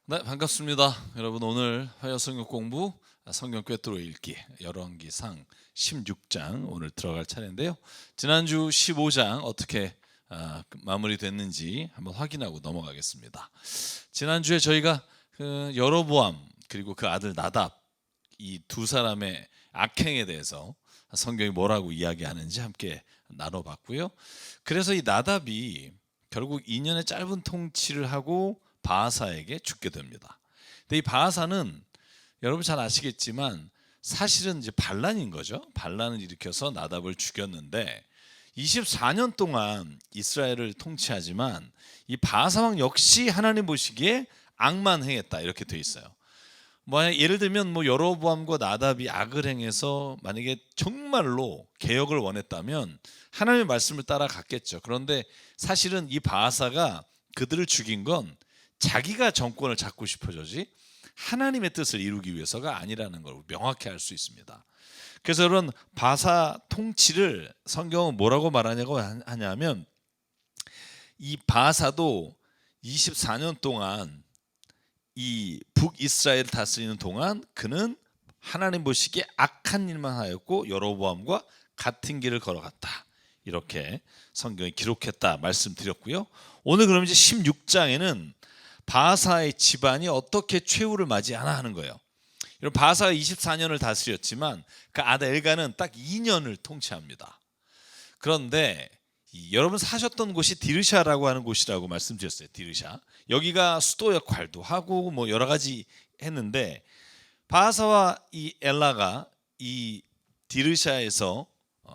네, 반갑습니다. 여러분, 오늘 화요 성경 공부 성경 꿰뚫어 읽기 열왕기상 16장 오늘 들어갈 차례인데요. 지난주 15장 어떻게 마무리됐는지 한번 확인하고 넘어가겠습니다. 지난주에 저희가 그 여로보암 그리고 그 아들 나답 이 두 사람의 악행에 대해서 성경이 뭐라고 이야기하는지 함께 나눠봤고요. 그래서 이 나답이 결국 2년의 짧은 통치를 하고 바하사에게 죽게 됩니다. 근데 이 바하사는 여러분 잘 아시겠지만 사실은 이제 반란인 거죠. 반란을 일으켜서 나답을 죽였는데 24년 동안 이스라엘을 통치하지만 이 바하사 왕 역시 하나님 보시기에 악만 행했다 이렇게 돼 있어요. 예를 들면 여로보암과 나답이 악을 행해서 만약에 정말로 개혁을 원했다면 하나님의 말씀을 따라갔겠죠. 그런데 사실은 이 바하사가 그들을 죽인 건 자기가 정권을 잡고 싶어져지 하나님의 뜻을 이루기 위해서가 아니라는 걸 명확히 알 수 있습니다. 그래서 이런 바사 통치를 성경은 뭐라고 말하냐고 하냐면 이 바사도 24년 동안 이 북이스라엘을 다스리는 동안 그는 하나님 보시기에 악한 일만 하였고 여로보암과 같은 길을 걸어갔다. 이렇게 성경이 기록했다 말씀드렸고요. 오늘 그럼 이제 16장에는 바하사의 집안이 어떻게 최후를 맞이하나 하는 거예요. 바하사가 24년을 다스렸지만 그 아들 엘가는 딱 2년을 통치합니다. 그런데 여러분 사셨던 곳이 디르샤라고 하는 곳이라고 말씀드렸어요. 디르샤. 여기가 수도 역할도 하고 여러 가지 했는데 바하사와 이 엘라가 이 디르샤에서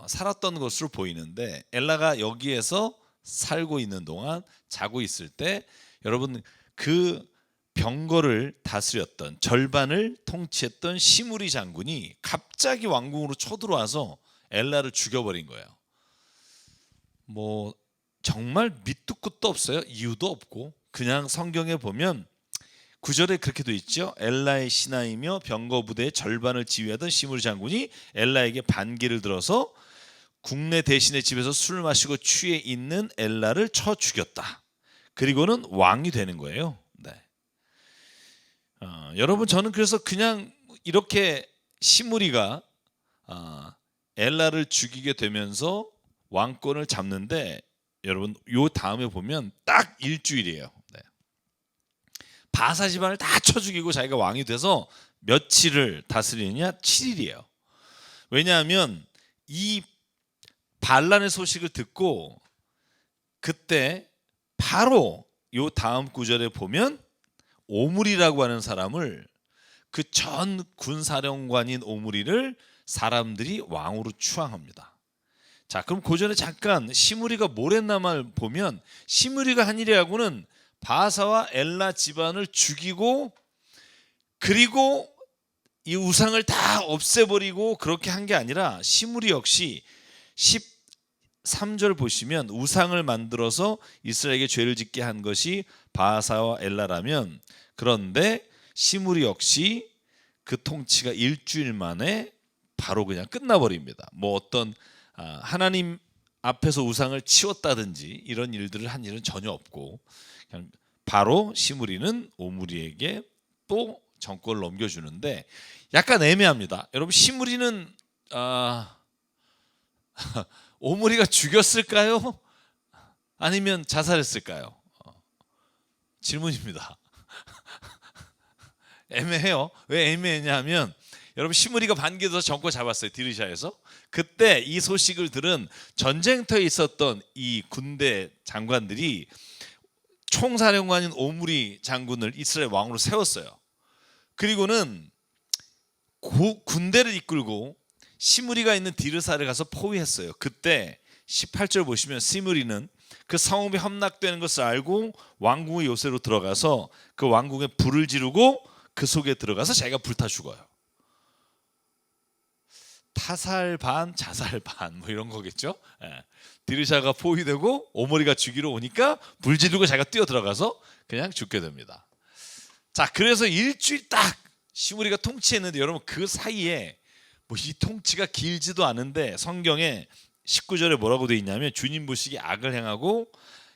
살았던 것으로 보이는데 엘라가 여기에서 살고 있는 동안 자고 있을 때 여러분 그 병거를 다스렸던 절반을 통치했던 시므리 장군이 갑자기 왕궁으로 쳐들어와서 엘라를 죽여버린 거예요. 정말 밑도 끝도 없어요. 이유도 없고 그냥 성경에 보면 9절에 그렇게 돼 있죠. 엘라의 신하이며 병거 부대의 절반을 지휘하던 시므리 장군이 엘라에게 반기를 들어서 국내 대신의 집에서 술을 마시고 취해 있는 엘라를 쳐 죽였다. 그리고는 왕이 되는 거예요. 네. 여러분 저는 그래서 그냥 이렇게 시므리가 엘라를 죽이게 되면서 왕권을 잡는데 여러분 요 다음에 보면 딱 일주일이에요. 네. 바사 집안을 다 쳐 죽이고 자기가 왕이 돼서 며칠을 다스리느냐? 7일이에요. 왜냐하면 이 반란의 소식을 듣고 그때 바로 요 다음 구절에 보면 오므리라고 하는 사람을 그 전 군사령관인 오므리를 사람들이 왕으로 추앙합니다. 자, 그럼 그 전에 잠깐 시므리가 뭘 했나만 보면 시므리가 한 일이라고는 바하사와 엘라 집안을 죽이고 그리고 이 우상을 다 없애버리고 그렇게 한 게 아니라 시므리 역시 13절 보시면 우상을 만들어서 이스라엘에게 죄를 짓게 한 것이 바하사와 엘라라면 그런데 시므리 역시 그 통치가 일주일 만에 바로 그냥 끝나버립니다. 어떤 하나님 앞에서 우상을 치웠다든지 이런 일들을 한 일은 전혀 없고 그냥 바로 시므리는 오므리에게 또 정권을 넘겨주는데 약간 애매합니다. 여러분 시므리는 오므리가 죽였을까요? 아니면 자살했을까요? 질문입니다. 애매해요. 왜 애매했냐면 여러분 시므리가 반기에서 정권 잡았어요. 디르샤에서. 그때 이 소식을 들은 전쟁터에 있었던 이 군대 장관들이 총사령관인 오므리 장군을 이스라엘 왕으로 세웠어요. 그리고는 군대를 이끌고 시므리가 있는 디르사를 가서 포위했어요. 그때 18절 보시면 시므리는 그 성읍이 함락되는 것을 알고 왕궁의 요새로 들어가서 그 왕궁에 불을 지르고 그 속에 들어가서 자기가 불타 죽어요. 타살 반 자살 반 이런 거겠죠. 디르샤가 포위되고 오므리가 죽이러 오니까 불 지르고 자기가 뛰어 들어가서 그냥 죽게 됩니다. 자, 그래서 일주일 딱 시므리가 통치했는데 여러분 그 사이에 이 통치가 길지도 않은데 성경에 19절에 뭐라고 돼 있냐면 주님 보시기에 악을 행하고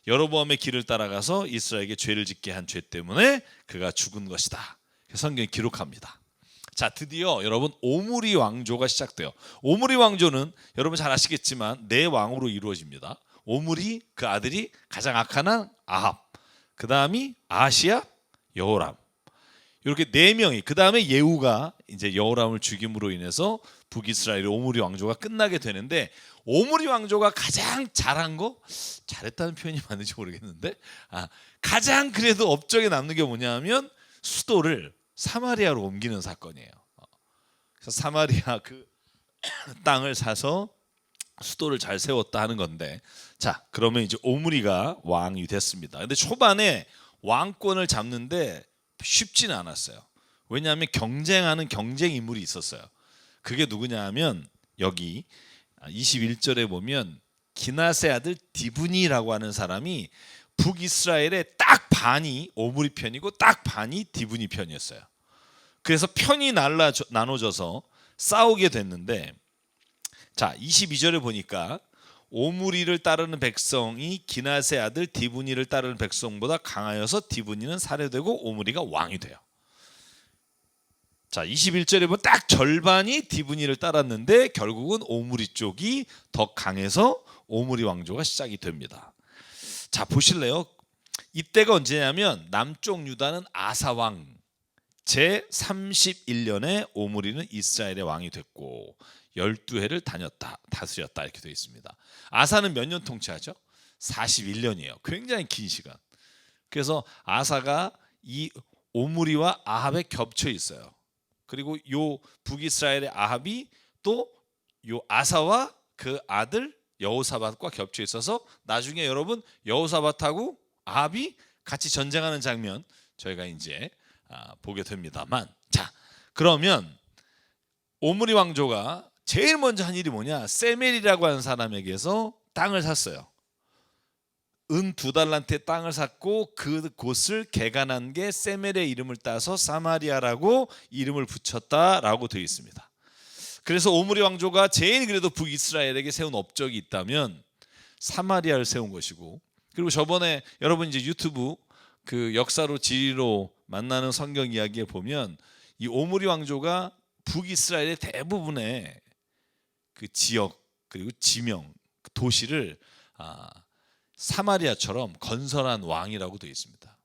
여로보암의 길을 따라가서 이스라엘에게 죄를 짓게 한 죄 때문에 그가 죽은 것이다. 성경이 기록합니다. 자, 드디어 여러분 오므리 왕조가 시작돼요. 오므리 왕조는 여러분 잘 아시겠지만 네 왕으로 이루어집니다. 오므리, 그 아들이 가장 악한 한 아합, 그 다음이 아하시야, 여호람, 이렇게 네 명이, 그 다음에 예후가 이제 여호람을 죽임으로 인해서 북이스라엘의 오므리 왕조가 끝나게 되는데, 오므리 왕조가 가장 잘한 거, 잘했다는 표현이 맞는지 모르겠는데, 가장 그래도 업적에 남는 게 뭐냐면 수도를 사마리아로 옮기는 사건이에요. 그래서 사마리아 그 땅을 사서 수도를 잘 세웠다 하는 건데, 자, 그러면 이제 오므리가 왕이 됐습니다. 근데 초반에 왕권을 잡는데 쉽지는 않았어요. 왜냐하면 경쟁하는 경쟁 인물이 있었어요. 그게 누구냐 하면 여기 21절에 보면 기낫의 아들 디브니라고 하는 사람이 북이스라엘의 딱 반이 오므리 편이고 딱 반이 디브니 편이었어요. 그래서 편이 나눠져서 싸우게 됐는데, 자, 22절에 보니까 오므리를 따르는 백성이 기낫의 아들 디브니를 따르는 백성보다 강하여서 디브니는 살해되고 오므리가 왕이 돼요. 자, 21절에 보면 딱 절반이 디브니를 따랐는데 결국은 오므리 쪽이 더 강해서 오므리 왕조가 시작이 됩니다. 자, 보실래요? 이때가 언제냐면 남쪽 유다는 아사 왕 제 31년에 오므리는 이스라엘의 왕이 됐고 12해를 다스렸다 이렇게 되어 있습니다. 아사는 몇 년 통치하죠? 41년이에요. 굉장히 긴 시간. 그래서 아사가 이 오므리와 아합에 겹쳐 있어요. 그리고 요 북이스라엘의 아합이 또 요 아사와 그 아들 여호사밧과 겹쳐 있어서 나중에 여러분 여호사밧하고 아합이 같이 전쟁하는 장면 저희가 이제 보게 됩니다만, 자, 그러면 오므리 왕조가 제일 먼저 한 일이 뭐냐? 세멜이라고 하는 사람에게서 땅을 샀어요. 은 2달란트의 땅을 샀고 그 곳을 개간한 게 세멜의 이름을 따서 사마리아라고 이름을 붙였다라고 되어 있습니다. 그래서 오므리 왕조가 제일 그래도 북이스라엘에게 세운 업적이 있다면 사마리아를 세운 것이고, 그리고 저번에 여러분 이제 유튜브 그 역사로 지리로 만나는 성경 이야기에 보면 이 오므리 왕조가 북이스라엘의 대부분의 그 지역 그리고 지명 도시를 사마리아처럼 건설한 왕이라고 되어 있습니다.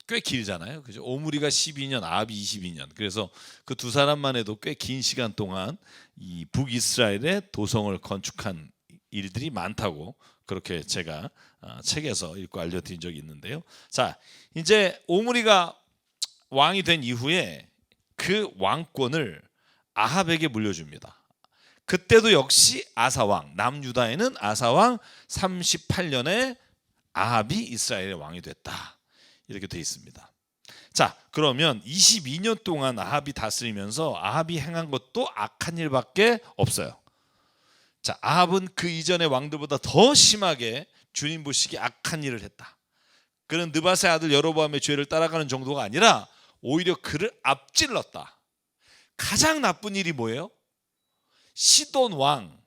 꽤 길잖아요, 그죠? 오므리가 12년, 아합이 22년. 그래서 그 두 사람만 해도 꽤 긴 시간 동안 이 북이스라엘의 도성을 건축한 일들이 많다고 그렇게 제가 책에서 읽고 알려드린 적이 있는데요. 자, 이제 오므리가 왕이 된 이후에 그 왕권을 아합에게 물려줍니다. 그때도 역시 아사왕, 남유다에는 아사왕 38년에 아합이 이스라엘의 왕이 됐다 이렇게 되어 있습니다. 자, 그러면 22년 동안 아합이 다스리면서 아합이 행한 것도 악한 일밖에 없어요. 자, 아합은 그 이전의 왕들보다 더 심하게 주님 보시기에 악한 일을 했다. 그는 느밧의 아들 여로보암의 죄를 따라가는 정도가 아니라 오히려 그를 앞질렀다. 가장 나쁜 일이 뭐예요? 시돈 왕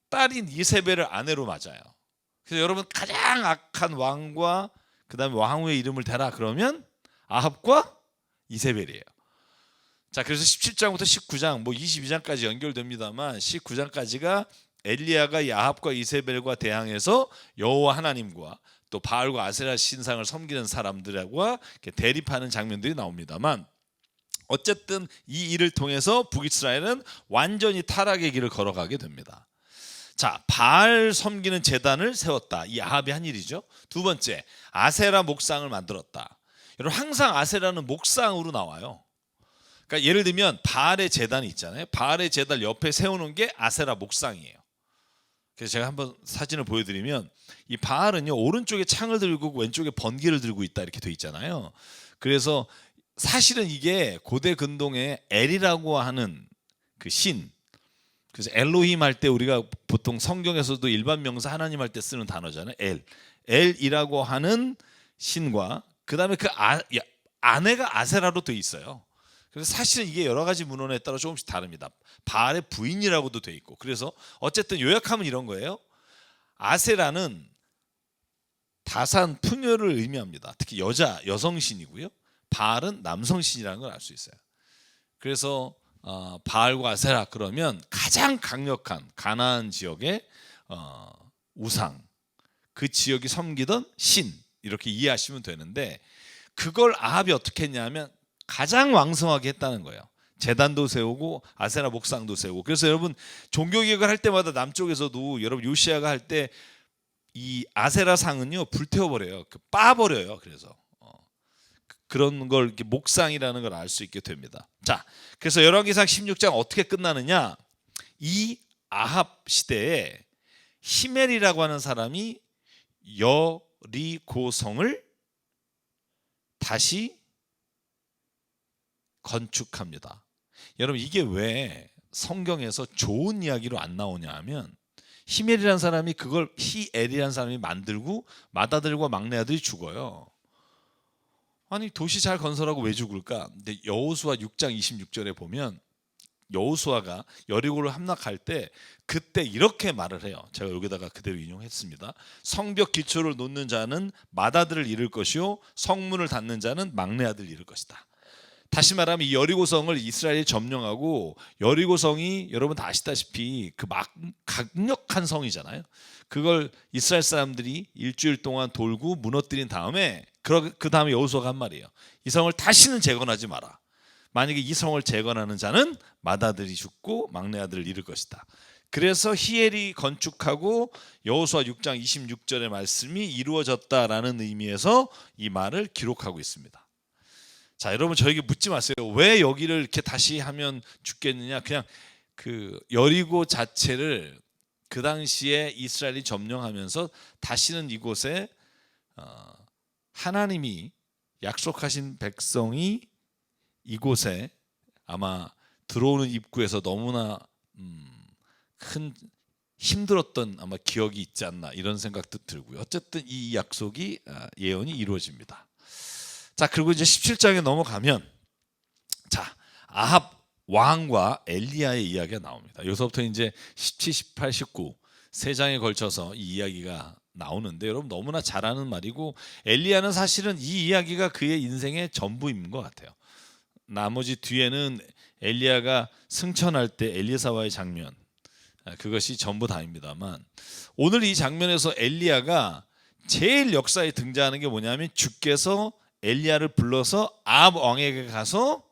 딸인 이세벨을 아내로 맞아요. 그래서 여러분 가장 악한 왕과 그 다음에 왕후의 이름을 대라 그러면 아합과 이세벨이에요. 자, 그래서 17장부터 19장 뭐 22장까지 연결됩니다만 19장까지가 엘리야가 이 아합과 이세벨과 대항해서 여호와 하나님과 또 바알과 아세라 신상을 섬기는 사람들과 대립하는 장면들이 나옵니다만, 어쨌든 이 일을 통해서 북이스라엘은 완전히 타락의 길을 걸어가게 됩니다. 자, 바알 섬기는 제단을 세웠다. 이 아합이 한 일이죠. 두 번째, 아세라 목상을 만들었다. 여러분 항상 아세라는 목상으로 나와요. 그러니까 예를 들면 바알의 제단이 있잖아요. 바알의 제단 옆에 세우는 게 아세라 목상이에요. 그래서 제가 한번 사진을 보여드리면 이 바알은요 오른쪽에 창을 들고 왼쪽에 번개를 들고 있다 이렇게 돼 있잖아요. 그래서 사실은 이게 고대 근동의 엘이라고 하는 그 신, 그래서 엘로힘 할 때 우리가 보통 성경에서도 일반 명사 하나님 할 때 쓰는 단어잖아요. 엘이라고 하는 신과 그 다음에 그 아내가 아세라로 돼 있어요. 그래서 사실은 이게 여러 가지 문헌에 따라 조금씩 다릅니다. 바알의 부인이라고도 돼 있고. 그래서 어쨌든 요약하면 이런 거예요. 아세라는 다산 풍요를 의미합니다. 특히 여성신이고요. 바알은 남성신이라는 걸 알 수 있어요. 그래서 바알과 아세라 그러면 가장 강력한 가나안 지역의 우상, 그 지역이 섬기던 신 이렇게 이해하시면 되는데, 그걸 아합이 어떻게 했냐면 가장 왕성하게 했다는 거예요. 제단도 세우고 아세라 목상도 세우고. 그래서 여러분 종교개혁을 할 때마다 남쪽에서도 여러분 요시야가 할 때 이 아세라 상은요 불태워버려요. 빠버려요. 그래서 그런 걸 이렇게 목상이라는 걸 알 수 있게 됩니다. 자, 그래서 열왕기상 16장 어떻게 끝나느냐? 이 아합 시대에 히멜이라고 하는 사람이 여리고성을 다시 건축합니다. 여러분 이게 왜 성경에서 좋은 이야기로 안 나오냐 하면, 히멜이라는 사람이 그걸 히엘이라는 사람이 만들고 맏아들과 막내 아들이 죽어요. 아니 도시 잘 건설하고 왜 죽을까? 근데 여호수아 6장 26절에 보면 여호수아가 여리고를 함락할 때 그때 이렇게 말을 해요. 제가 여기다가 그대로 인용했습니다. 성벽 기초를 놓는 자는 맏아들을 잃을 것이요 성문을 닫는 자는 막내 아들을 잃을 것이다. 다시 말하면 이 여리고성을 이스라엘이 점령하고, 여리고성이 여러분 다 아시다시피 그 강력한 성이잖아요. 그걸 이스라엘 사람들이 일주일 동안 돌고 무너뜨린 다음에 그 다음에 여호수아가 한 말이에요. 이 성을 다시는 재건하지 마라. 만약에 이 성을 재건하는 자는 맏아들이 죽고 막내 아들을 잃을 것이다. 그래서 히엘이 건축하고 여호수아 6장 26절의 말씀이 이루어졌다라는 의미에서 이 말을 기록하고 있습니다. 자, 여러분 저에게 묻지 마세요. 왜 여기를 이렇게 다시 하면 죽겠느냐? 그냥 그 여리고 자체를 그 당시에 이스라엘이 점령하면서 다시는 이곳에 하나님이 약속하신 백성이 이곳에 아마 들어오는 입구에서 너무나 큰 힘들었던 아마 기억이 있지 않나, 이런 생각도 들고요. 어쨌든 이 약속이 예언이 이루어집니다. 자, 그리고 이제 17장에 넘어가면, 자, 아합 왕과 엘리야의 이야기가 나옵니다. 여기서부터 이제 17, 18, 19 세 장에 걸쳐서 이 이야기가 나오는데, 여러분 너무나 잘 아는 말이고, 엘리야는 사실은 이 이야기가 그의 인생의 전부인 것 같아요. 나머지 뒤에는 엘리야가 승천할 때 엘리사와의 장면, 그것이 전부 다입니다만, 오늘 이 장면에서 엘리야가 제일 역사에 등장하는 게 뭐냐면, 주께서 엘리야를 불러서 아합 왕에게 가서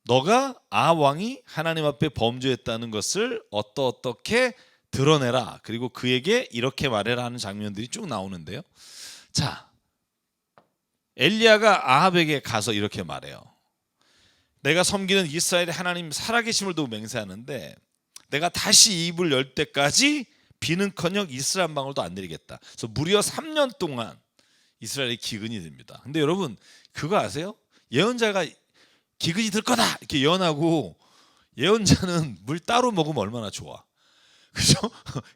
너가 아합 왕이 하나님 앞에 범죄했다는 것을 어떻게 드러내라, 그리고 그에게 이렇게 말해라 하는 장면들이 쭉 나오는데요. 자, 엘리야가 아합에게 가서 이렇게 말해요. 내가 섬기는 이스라엘의 하나님 살아계심을 두고 맹세하는데 내가 다시 입을 열 때까지 비는커녕 이슬 한 방울도 안 내리겠다. 그래서 무려 3년 동안 이스라엘이 기근이 됩니다. 근데 여러분 그거 아세요? 예언자가 기근이 들 거다 이렇게 예언하고, 예언자는 물 따로 먹으면 얼마나 좋아. 그죠?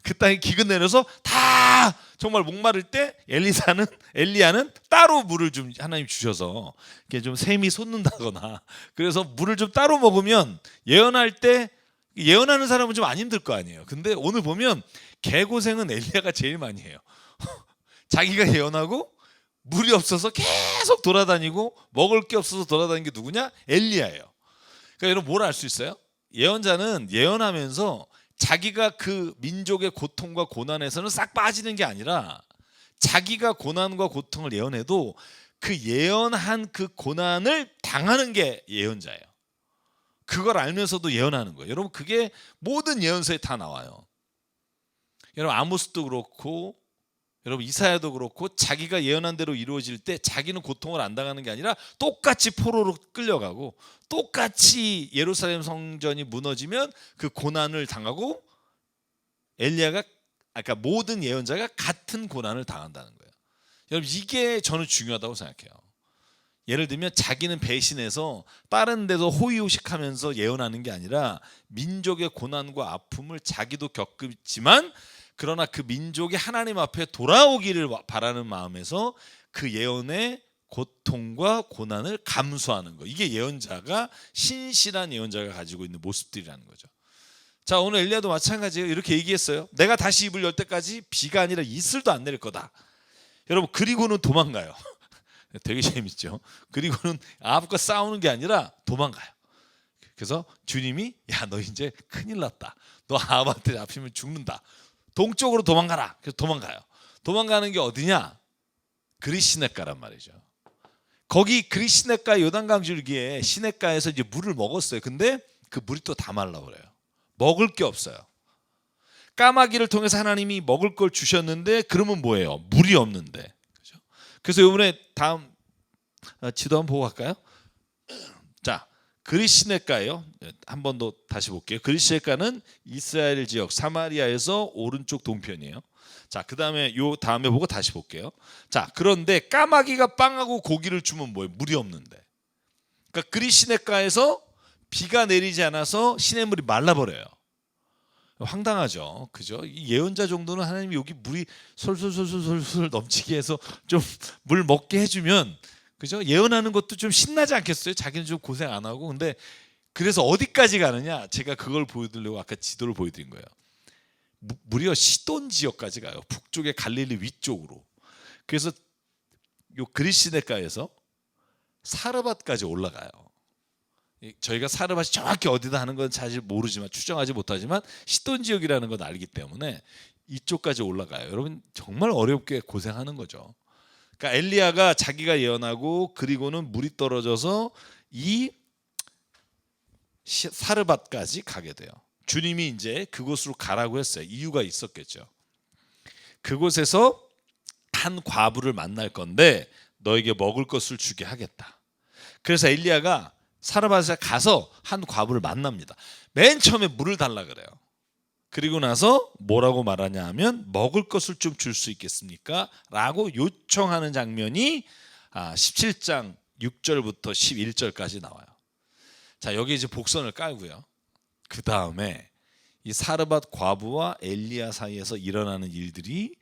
그 땅에 기근 내려서 다 정말 목마를 때 엘리야는 따로 물을 좀 하나님 주셔서 이게 좀 샘이 솟는다거나, 그래서 물을 좀 따로 먹으면 예언할 때, 예언하는 사람은 좀 안 힘들 거 아니에요. 근데 오늘 보면 개고생은 엘리야가 제일 많이 해요. 자기가 예언하고 물이 없어서 계속 돌아다니고 먹을 게 없어서 돌아다니는 게 누구냐? 엘리야예요. 그러니까 여러분 뭘 알 수 있어요? 예언자는 예언하면서 자기가 그 민족의 고통과 고난에서는 싹 빠지는 게 아니라, 자기가 고난과 고통을 예언해도 그 예언한 그 고난을 당하는 게 예언자예요. 그걸 알면서도 예언하는 거예요. 여러분 그게 모든 예언서에 다 나와요. 여러분 아모스도 그렇고 여러분 이사야도 그렇고, 자기가 예언한 대로 이루어질 때 자기는 고통을 안 당하는 게 아니라 똑같이 포로로 끌려가고, 똑같이 예루살렘 성전이 무너지면 그 고난을 당하고, 엘리야가 아까 모든 예언자가 같은 고난을 당한다는 거예요. 여러분 이게 저는 중요하다고 생각해요. 예를 들면 자기는 배신해서 다른 데서 호의호식하면서 예언하는 게 아니라, 민족의 고난과 아픔을 자기도 겪지만 그러나 그 민족이 하나님 앞에 돌아오기를 바라는 마음에서 그 예언의 고통과 고난을 감수하는 거, 이게 예언자가, 신실한 예언자가 가지고 있는 모습들이라는 거죠. 자, 오늘 엘리야도 마찬가지예요. 이렇게 얘기했어요. 내가 다시 입을 열 때까지 비가 아니라 이슬도 안 내릴 거다. 여러분 그리고는 도망가요. 되게 재밌죠. 그리고는 아합과 싸우는 게 아니라 도망가요. 그래서 주님이 야 너 이제 큰일 났다. 너 아합한테 잡히면 죽는다. 동쪽으로 도망가라. 그래서 도망가요. 도망가는 게 어디냐? 그릿시냇가란 말이죠. 거기 그릿시냇가 요단강 줄기에 시냇가에서 이제 물을 먹었어요. 근데 그 물이 또 다 말라버려요. 먹을 게 없어요. 까마귀를 통해서 하나님이 먹을 걸 주셨는데 그러면 뭐예요? 물이 없는데. 그죠? 그래서 이번에 다음 지도 한번 보고 갈까요? 자, 그릿시냇가예요. 한 번 더 다시 볼게요. 그릿시냇가는 이스라엘 지역 사마리아에서 오른쪽 동편이에요. 자, 그다음에 요 다음에 보고 다시 볼게요. 자, 그런데 까마귀가 빵하고 고기를 주면 뭐예요? 물이 없는데. 그러니까 그릿시냇가에서 비가 내리지 않아서 시냇물이 말라버려요. 황당하죠, 그죠? 이 예언자 정도는 하나님이 여기 물이 솔솔솔솔솔 넘치게 해서 좀 물 먹게 해주면, 그죠? 예언하는 것도 좀 신나지 않겠어요? 자기는 좀 고생 안 하고. 근데 그래서 어디까지 가느냐? 제가 그걸 보여드리려고 아까 지도를 보여드린 거예요. 무려 시돈 지역까지 가요. 북쪽의 갈릴리 위쪽으로. 그래서 요 그릿시네가에서 사르밧까지 올라가요. 저희가 사르밧이 정확히 어디다 하는 건 사실 모르지만, 추정하지 못하지만 시돈 지역이라는 건 알기 때문에 이쪽까지 올라가요. 여러분 정말 어렵게 고생하는 거죠. 그러니까 엘리야가 자기가 예언하고 그리고는 물이 떨어져서 이 사르밧까지 가게 돼요. 주님이 이제 그곳으로 가라고 했어요. 이유가 있었겠죠. 그곳에서 한 과부를 만날 건데 너에게 먹을 것을 주게 하겠다. 그래서 엘리야가 사르밧에 가서 한 과부를 만납니다. 맨 처음에 물을 달라 그래요. 그리고 나서 뭐라고 말하냐 하면 먹을 것을 좀 줄 수 있겠습니까? 라고 요청하는 장면이 17장 6절부터 11절까지 나와요. 자, 여기 이제 복선을 깔고요. 그 다음에 이 사르밧 과부와 엘리야 사이에서 일어나는 일들이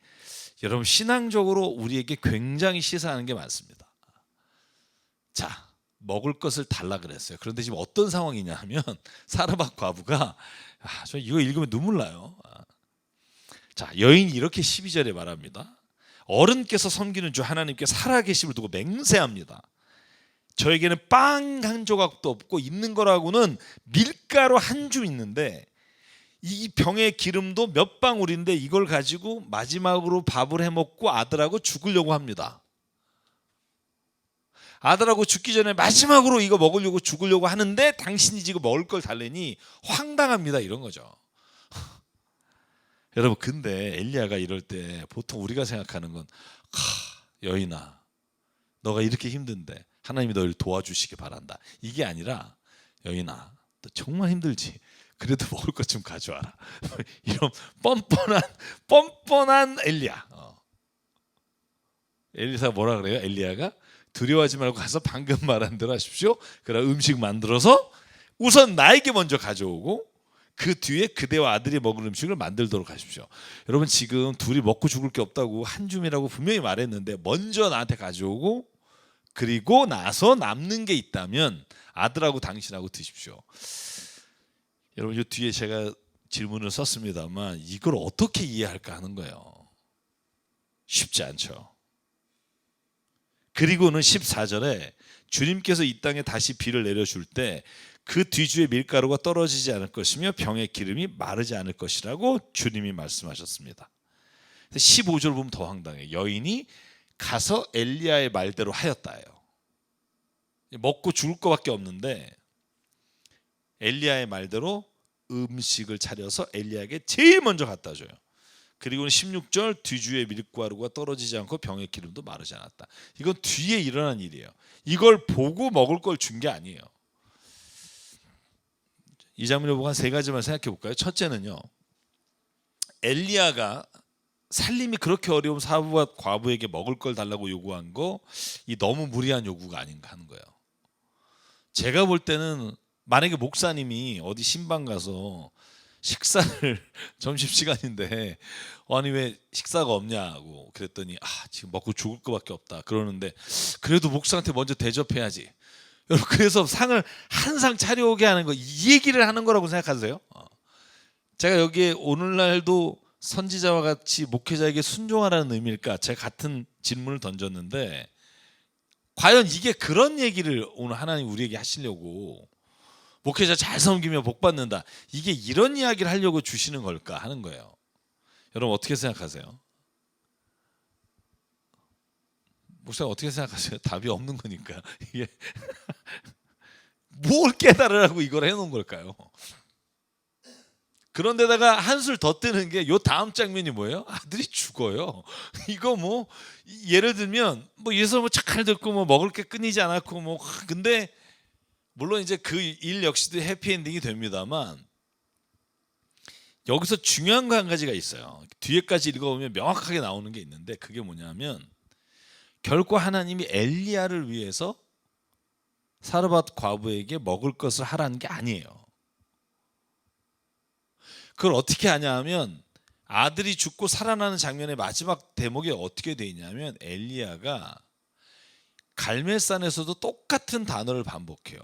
여러분 신앙적으로 우리에게 굉장히 시사하는 게 많습니다. 자, 먹을 것을 달라 그랬어요. 그런데 지금 어떤 상황이냐 하면 사르밧 과부가 저 이거 읽으면 눈물 나요. 자, 여인이 이렇게 12절에 말합니다. 어른께서 섬기는 주 하나님께 살아계심을 두고 맹세합니다. 저에게는 빵 한 조각도 없고 있는 거라고는 밀가루 한 줌 있는데 이 병의 기름도 몇 방울인데 이걸 가지고 마지막으로 밥을 해먹고 아들하고 죽으려고 합니다. 아들하고 죽기 전에 마지막으로 이거 먹으려고 죽으려고 하는데 당신이 지금 먹을 걸 달래니 황당합니다. 이런 거죠. 여러분 근데 엘리야가 이럴 때 보통 우리가 생각하는 건 여인아 너가 이렇게 힘든데 하나님이 너를 도와주시기 바란다. 이게 아니라 여인아 너 정말 힘들지. 그래도 먹을 것 좀 가져와라. 이런 뻔뻔한 엘리야. 엘리사가 뭐라 그래요? 엘리야가 두려워하지 말고 가서 방금 말한 대로 하십시오. 그럼 음식 만들어서 우선 나에게 먼저 가져오고 그 뒤에 그대와 아들이 먹을 음식을 만들도록 하십시오. 여러분 지금 둘이 먹고 죽을 게 없다고 한 줌이라고 분명히 말했는데 먼저 나한테 가져오고 그리고 나서 남는 게 있다면 아들하고 당신하고 드십시오. 여러분 이 뒤에 제가 질문을 썼습니다만 이걸 어떻게 이해할까 하는 거예요. 쉽지 않죠. 그리고는 14절에 주님께서 이 땅에 다시 비를 내려줄 때 그 뒤주에 밀가루가 떨어지지 않을 것이며 병의 기름이 마르지 않을 것이라고 주님이 말씀하셨습니다. 15절 보면 더 황당해요. 여인이 가서 엘리야의 말대로 하였다예요. 먹고 죽을 것밖에 없는데 엘리야의 말대로 음식을 차려서 엘리야에게 제일 먼저 갖다 줘요. 그리고는 16절 뒤주에 밀가루가 떨어지지 않고 병의 기름도 마르지 않았다. 이건 뒤에 일어난 일이에요. 이걸 보고 먹을 걸 준 게 아니에요. 이 장면을 보고 한 세 가지만 생각해 볼까요? 첫째는요. 엘리야가 살림이 그렇게 어려운 사부와 과부에게 먹을 걸 달라고 요구한 거 이 너무 무리한 요구가 아닌가 하는 거예요. 제가 볼 때는 만약에 목사님이 어디 신방 가서 식사를 점심시간인데 아니 왜 식사가 없냐고 그랬더니 지금 먹고 죽을 것밖에 없다 그러는데 그래도 목사한테 먼저 대접해야지. 여러분 그래서 상을 한 상 차려오게 하는 거 이 얘기를 하는 거라고 생각하세요? 제가 여기에 오늘날도 선지자와 같이 목회자에게 순종하라는 의미일까? 제가 같은 질문을 던졌는데 과연 이게 그런 얘기를 오늘 하나님 우리에게 하시려고 목회자 잘 섬기며 복 받는다, 이게 이런 이야기를 하려고 주시는 걸까 하는 거예요. 여러분 어떻게 생각하세요? 목사님 어떻게 생각하세요? 답이 없는 거니까 이게 뭘 깨달으라고 이걸 해놓은 걸까요? 그런데다가 한술 더 뜨는 게 요 다음 장면이 뭐예요? 아들이 죽어요. 이거 뭐 예를 들면 뭐 예서 뭐 착할 듣고 뭐 먹을 게 끊이지 않았고 뭐 근데 물론 이제 그 일 역시도 해피엔딩이 됩니다만 여기서 중요한 거 한 가지가 있어요. 뒤에까지 읽어보면 명확하게 나오는 게 있는데 그게 뭐냐면 결코 하나님이 엘리야를 위해서 사르밧 과부에게 먹을 것을 하라는 게 아니에요. 그걸 어떻게 하냐 하면 아들이 죽고 살아나는 장면의 마지막 대목이 어떻게 돼 있냐면 엘리야가 갈멜산에서도 똑같은 단어를 반복해요.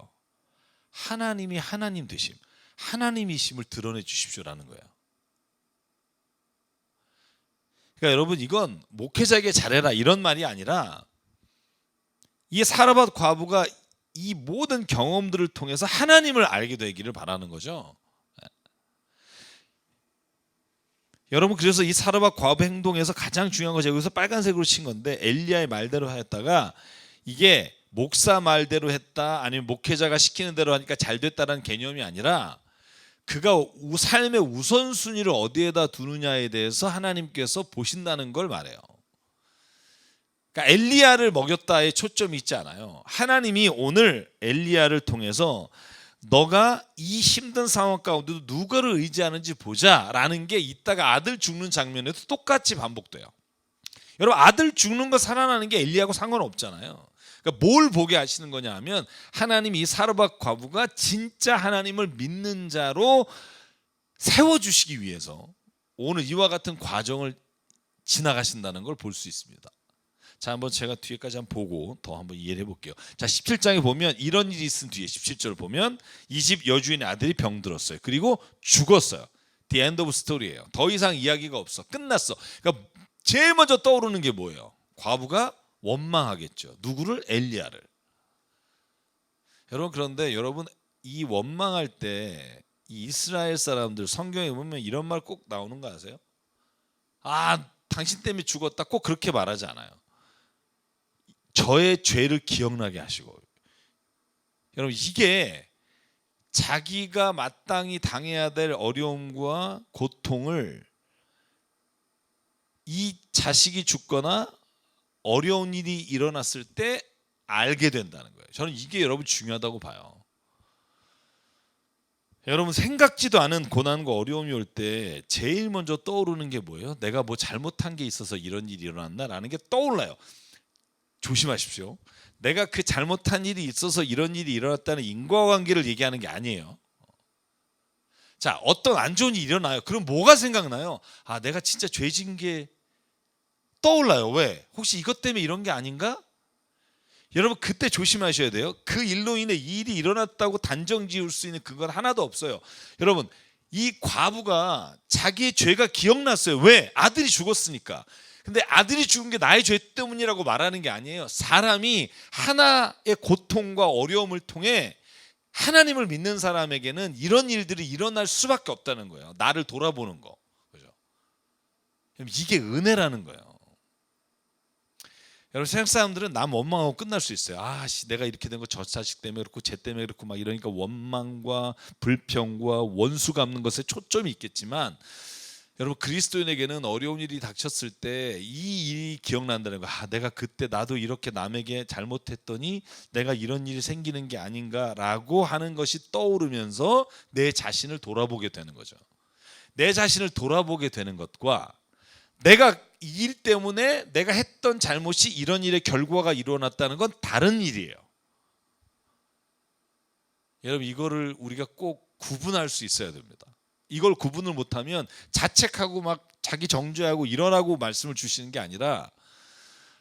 하나님이 하나님 되심, 하나님이심을 드러내 주십시오라는 거예요. 그러니까 여러분 이건 목회자에게 잘해라 이런 말이 아니라 이 사르밧 과부가 이 모든 경험들을 통해서 하나님을 알게 되기를 바라는 거죠. 여러분 그래서 이 사르밧 과부 행동에서 가장 중요한 것이 여기서 빨간색으로 친 건데 엘리야의 말대로 하였다가 이게 목사 말대로 했다 아니면 목회자가 시키는 대로 하니까 잘 됐다라는 개념이 아니라 그가 삶의 우선순위를 어디에다 두느냐에 대해서 하나님께서 보신다는 걸 말해요. 그러니까 엘리야를 먹였다에 초점이 있지 않아요. 하나님이 오늘 엘리야를 통해서 너가 이 힘든 상황 가운데도 누구를 의지하는지 보자라는 게 이따가 아들 죽는 장면에도 똑같이 반복돼요. 여러분 아들 죽는 거 살아나는 게 엘리야하고 상관없잖아요. 그러니까 뭘 보게 하시는 거냐 하면 하나님이 이 사르밧 과부가 진짜 하나님을 믿는 자로 세워주시기 위해서 오늘 이와 같은 과정을 지나가신다는 걸 볼 수 있습니다. 자, 한번 제가 뒤에까지 한번 보고 더 한번 이해를 해볼게요. 자, 17장에 보면 이런 일이 있은 뒤에 17절을 보면 이 집 여주인의 아들이 병들었어요. 그리고 죽었어요. The end of story예요. 더 이상 이야기가 없어. 끝났어. 그러니까 제일 먼저 떠오르는 게 뭐예요? 과부가 원망하겠죠. 누구를? 엘리야를. 여러분 그런데 여러분 이 원망할 때 이 이스라엘 사람들 성경에 보면 이런 말 꼭 나오는 거 아세요? 아, 당신 때문에 죽었다. 꼭 그렇게 말하지 않아요. 저의 죄를 기억나게 하시고. 여러분 이게 자기가 마땅히 당해야 될 어려움과 고통을 이 자식이 죽거나 어려운 일이 일어났을 때 알게 된다는 거예요. 저는 이게 여러분 중요하다고 봐요. 여러분 생각지도 않은 고난과 어려움이 올 때 제일 먼저 떠오르는 게 뭐예요? 내가 뭐 잘못한 게 있어서 이런 일이 일어났나라는 게 떠올라요. 조심하십시오. 내가 그 잘못한 일이 있어서 이런 일이 일어났다는 인과관계를 얘기하는 게 아니에요. 자, 어떤 안 좋은 일이 일어나요. 그럼 뭐가 생각나요? 아, 내가 진짜 죄 지은 게 떠올라요. 왜? 혹시 이것 때문에 이런 게 아닌가? 여러분 그때 조심하셔야 돼요. 그 일로 인해 이 일이 일어났다고 단정 지을 수 있는 그건 하나도 없어요. 여러분 이 과부가 자기의 죄가 기억났어요. 왜? 아들이 죽었으니까. 근데 아들이 죽은 게 나의 죄 때문이라고 말하는 게 아니에요. 사람이 하나의 고통과 어려움을 통해 하나님을 믿는 사람에게는 이런 일들이 일어날 수밖에 없다는 거예요. 나를 돌아보는 거. 그죠? 이게 은혜라는 거예요. 여러분 세상 사람들은 남 원망하고 끝날 수 있어요. 아씨 내가 이렇게 된 거 저 자식 때문에 그렇고 쟤 때문에 그렇고 막 이러니까 원망과 불평과 원수 갚는 것에 초점이 있겠지만 여러분 그리스도인에게는 어려운 일이 닥쳤을 때 이 일이 기억난다는 거. 아 내가 그때 나도 이렇게 남에게 잘못했더니 내가 이런 일이 생기는 게 아닌가라고 하는 것이 떠오르면서 내 자신을 돌아보게 되는 거죠. 내 자신을 돌아보게 되는 것과 내가 이 일 때문에 내가 했던 잘못이 이런 일의 결과가 일어났다는 건 다른 일이에요. 여러분 이거를 우리가 꼭 구분할 수 있어야 됩니다. 이걸 구분을 못하면 자책하고 막 자기 정죄하고 일어나고 말씀을 주시는 게 아니라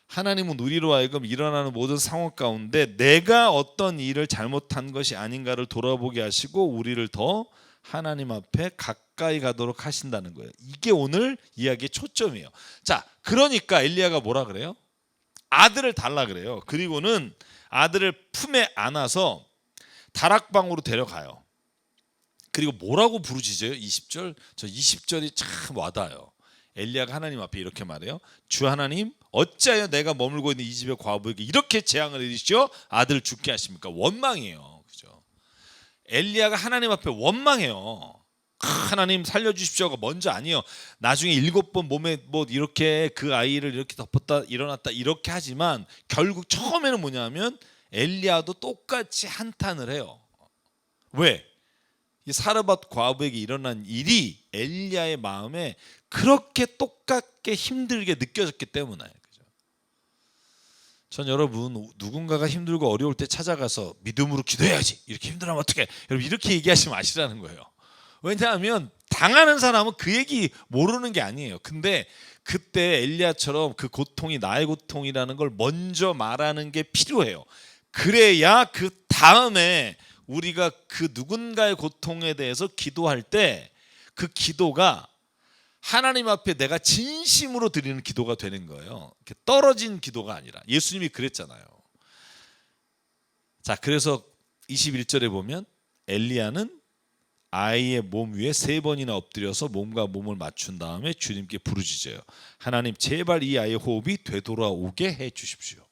하나님은 우리로 하여금 일어나는 모든 상황 가운데 내가 어떤 일을 잘못한 것이 아닌가를 돌아보게 하시고 우리를 더 하나님 앞에 가까이 가도록 하신다는 거예요. 이게 오늘 이야기의 초점이에요. 자, 그러니까 엘리야가 뭐라 그래요? 아들을 달라 그래요. 그리고는 아들을 품에 안아서 다락방으로 데려가요. 그리고 뭐라고 부르짖어요? 20절. 저 20절이 참 와닿아요. 엘리야가 하나님 앞에 이렇게 말해요. 주 하나님, 어찌하여 내가 머물고 있는 이 집의 과부에게 이렇게 재앙을 내리시오? 아들 죽게 하십니까? 원망이에요. 그죠? 엘리야가 하나님 앞에 원망해요. 하나님 살려주십시오가 먼저 아니에요. 나중에 7번 몸에 뭐 이렇게 그 아이를 이렇게 덮었다 일어났다 이렇게 하지만 결국 처음에는 뭐냐면 엘리야도 똑같이 한탄을 해요. 왜? 이 사르밧 과부에게 일어난 일이 엘리야의 마음에 그렇게 똑같게 힘들게 느껴졌기 때문에. 그죠? 전 여러분 누군가가 힘들고 어려울 때 찾아가서 믿음으로 기도해야지 이렇게 힘들면 어떡해 여러분 이렇게 얘기하시면 아시라는 거예요. 왜냐하면 당하는 사람은 그 얘기 모르는 게 아니에요. 근데 그때 엘리야처럼 그 고통이 나의 고통이라는 걸 먼저 말하는 게 필요해요. 그래야 그 다음에 우리가 그 누군가의 고통에 대해서 기도할 때 그 기도가 하나님 앞에 내가 진심으로 드리는 기도가 되는 거예요. 떨어진 기도가 아니라. 예수님이 그랬잖아요. 자, 그래서 21절에 보면 엘리야는 아이의 몸 위에 3번이나 엎드려서 몸과 몸을 맞춘 다음에 주님께 부르짖어요. 하나님 제발 이 아이의 호흡이 되돌아오게 해 주십시오.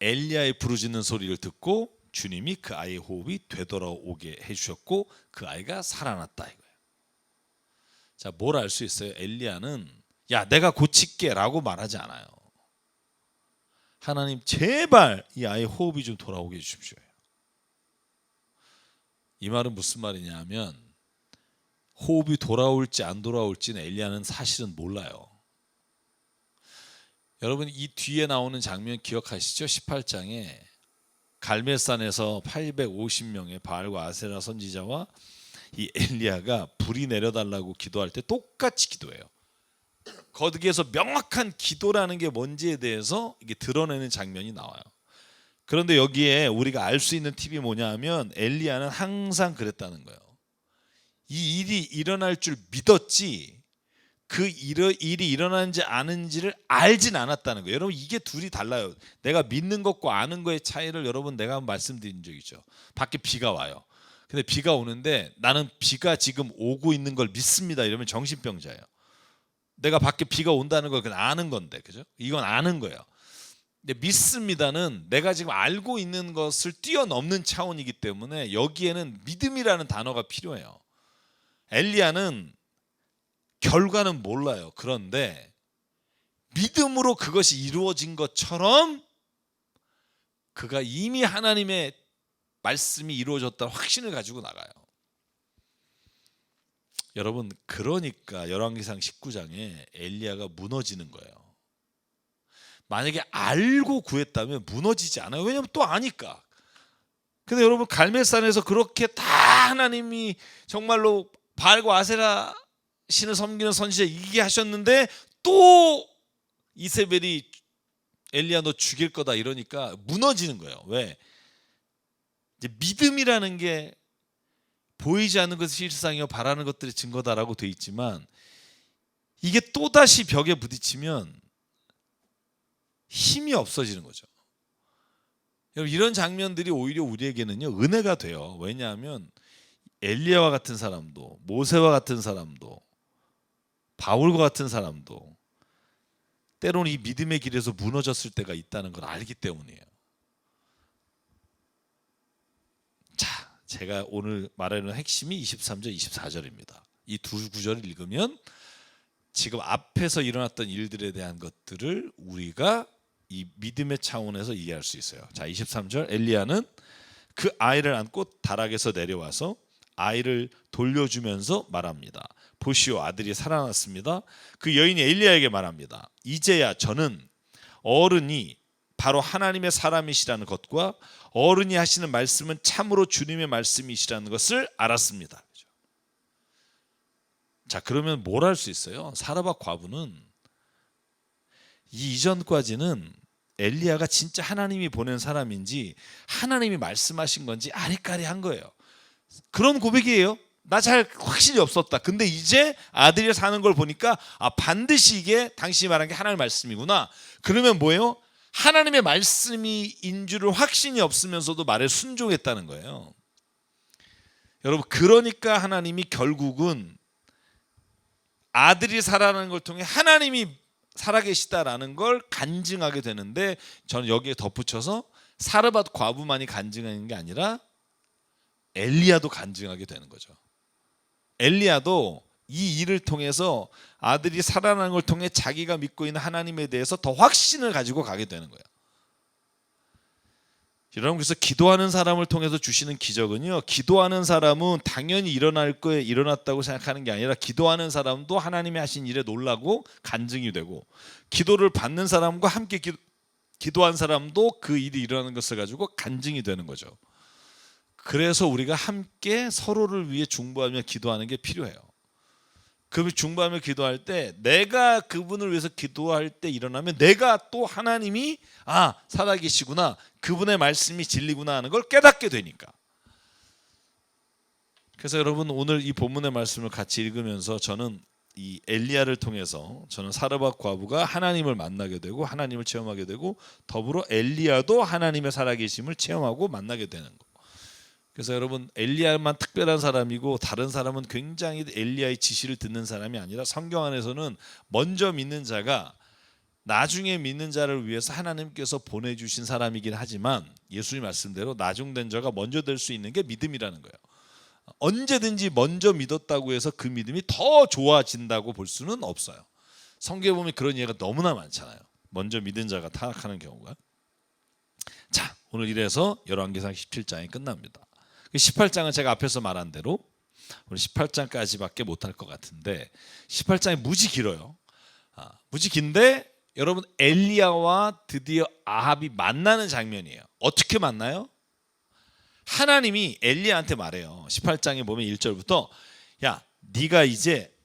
엘리야의 부르짖는 소리를 듣고 주님이 그 아이의 호흡이 되돌아오게 해주셨고 그 아이가 살아났다 이거예요. 자, 뭘 알 수 있어요? 엘리야는 야 내가 고칠게 라고 말하지 않아요. 하나님 제발 이 아이의 호흡이 좀 돌아오게 해주십시오. 이 말은 무슨 말이냐 하면 호흡이 돌아올지 안 돌아올지는 엘리야는 사실은 몰라요. 여러분 이 뒤에 나오는 장면 기억하시죠? 18장에 갈멜산에서 850명의 바알과 아세라 선지자와 이 엘리야가 불이 내려달라고 기도할 때 똑같이 기도해요. 거기에서 명확한 기도라는 게 뭔지에 대해서 이게 드러내는 장면이 나와요. 그런데 여기에 우리가 알 수 있는 팁이 뭐냐 하면 엘리야는 항상 그랬다는 거예요. 이 일이 일어날 줄 믿었지 그 일이 일어나는지 아는지를 알진 않았다는 거예요. 여러분 이게 둘이 달라요. 내가 믿는 것과 아는 거의 차이를 여러분 내가 말씀드린 적 있죠. 밖에 비가 와요. 근데 비가 오는데 나는 비가 지금 오고 있는 걸 믿습니다. 이러면 정신병자예요. 내가 밖에 비가 온다는 걸 그냥 아는 건데, 그죠? 이건 아는 거예요. 근데 믿습니다는 내가 지금 알고 있는 것을 뛰어넘는 차원이기 때문에 여기에는 믿음이라는 단어가 필요해요. 엘리야는 결과는 몰라요. 그런데 믿음으로 그것이 이루어진 것처럼 그가 이미 하나님의 말씀이 이루어졌다는 확신을 가지고 나가요. 여러분 그러니까 열왕기상 19장에 엘리야가 무너지는 거예요. 만약에 알고 구했다면 무너지지 않아요. 왜냐하면 또 아니까. 근데 여러분 갈멜산에서 그렇게 다 하나님이 정말로 바알과 아세라 신을 섬기는 선지자 이기게 하셨는데 또 이세벨이 엘리야 너 죽일 거다 이러니까 무너지는 거예요. 왜? 이제 믿음이라는 게 보이지 않는 것이 실상이요 바라는 것들의 증거다라고 돼 있지만 이게 또다시 벽에 부딪히면 힘이 없어지는 거죠. 여러분 이런 장면들이 오히려 우리에게는요 은혜가 돼요. 왜냐하면 엘리야와 같은 사람도 모세와 같은 사람도 바울과 같은 사람도 때로는 이 믿음의 길에서 무너졌을 때가 있다는 걸 알기 때문이에요. 자, 제가 오늘 말하는 핵심이 23절, 24절입니다. 이 두 구절을 읽으면 지금 앞에서 일어났던 일들에 대한 것들을 우리가 이 믿음의 차원에서 이해할 수 있어요. 자, 23절 엘리야는 그 아이를 안고 다락에서 내려와서 아이를 돌려주면서 말합니다. 보시오 아들이 살아났습니다. 그 여인이 엘리야에게 말합니다. 이제야 저는 어른이 바로 하나님의 사람이시라는 것과 어른이 하시는 말씀은 참으로 주님의 말씀이시라는 것을 알았습니다. 자, 그러면 뭘 할 수 있어요? 사르밧 과부는 이 이전까지는 엘리야가 진짜 하나님이 보낸 사람인지 하나님이 말씀하신 건지 아리까리한 거예요. 그런 고백이에요. 나 잘 확신이 없었다. 근데 이제 아들이 사는 걸 보니까 반드시 이게 당신이 말한 게 하나님의 말씀이구나. 그러면 뭐예요? 하나님의 말씀인 줄을 확신이 없으면서도 말에 순종했다는 거예요. 여러분, 그러니까 하나님이 결국은 아들이 살아나는 걸 통해 하나님이 살아계시다라는 걸 간증하게 되는데, 저는 여기에 덧붙여서 사르밧 과부만이 간증하는 게 아니라 엘리야도 간증하게 되는 거죠. 엘리야도 이 일을 통해서 아들이 살아나는 걸 통해 자기가 믿고 있는 하나님에 대해서 더 확신을 가지고 가게 되는 거예요. 여러분, 그래서 기도하는 사람을 통해서 주시는 기적은요, 기도하는 사람은 당연히 일어날 거에 일어났다고 생각하는 게 아니라 기도하는 사람도 하나님이 하신 일에 놀라고 간증이 되고, 기도를 받는 사람과 함께 기도한 사람도 그 일이 일어나는 것을 가지고 간증이 되는 거죠. 그래서 우리가 함께 서로를 위해 중보하며 기도하는 게 필요해요. 그 중보하며 기도할 때 내가 그분을 위해서 기도할 때 일어나면 내가 또 하나님이 살아계시구나, 그분의 말씀이 진리구나 하는 걸 깨닫게 되니까. 그래서 여러분, 오늘 이 본문의 말씀을 같이 읽으면서 저는 이 엘리야를 통해서 저는 사르밧 과부가 하나님을 만나게 되고 하나님을 체험하게 되고, 더불어 엘리야도 하나님의 살아계심을 체험하고 만나게 되는 거. 그래서 여러분, 엘리야만 특별한 사람이고 다른 사람은 굉장히 엘리야의 지시를 듣는 사람이 아니라, 성경 안에서는 먼저 믿는 자가 나중에 믿는 자를 위해서 하나님께서 보내주신 사람이긴 하지만, 예수님 말씀대로 나중된 자가 먼저 될 수 있는 게 믿음이라는 거예요. 언제든지 먼저 믿었다고 해서 그 믿음이 더 좋아진다고 볼 수는 없어요. 성경에 보면 그런 예가 너무나 많잖아요. 먼저 믿은 자가 타락하는 경우가. 자, 오늘 이래서 열왕기상 17장이 끝납니다. 18장은 제가 앞에서 말한 대로 우리 18장까지밖에 못할 것 같은데, 18장이 무지 길어요. 무지 긴데 여러분, 엘리야와 드디어 아합이 만나는 장면이에요. 어떻게 만나요? 하나님이 엘리야한테 말해요. 18장에 보면 1절부터 야, 네가 이제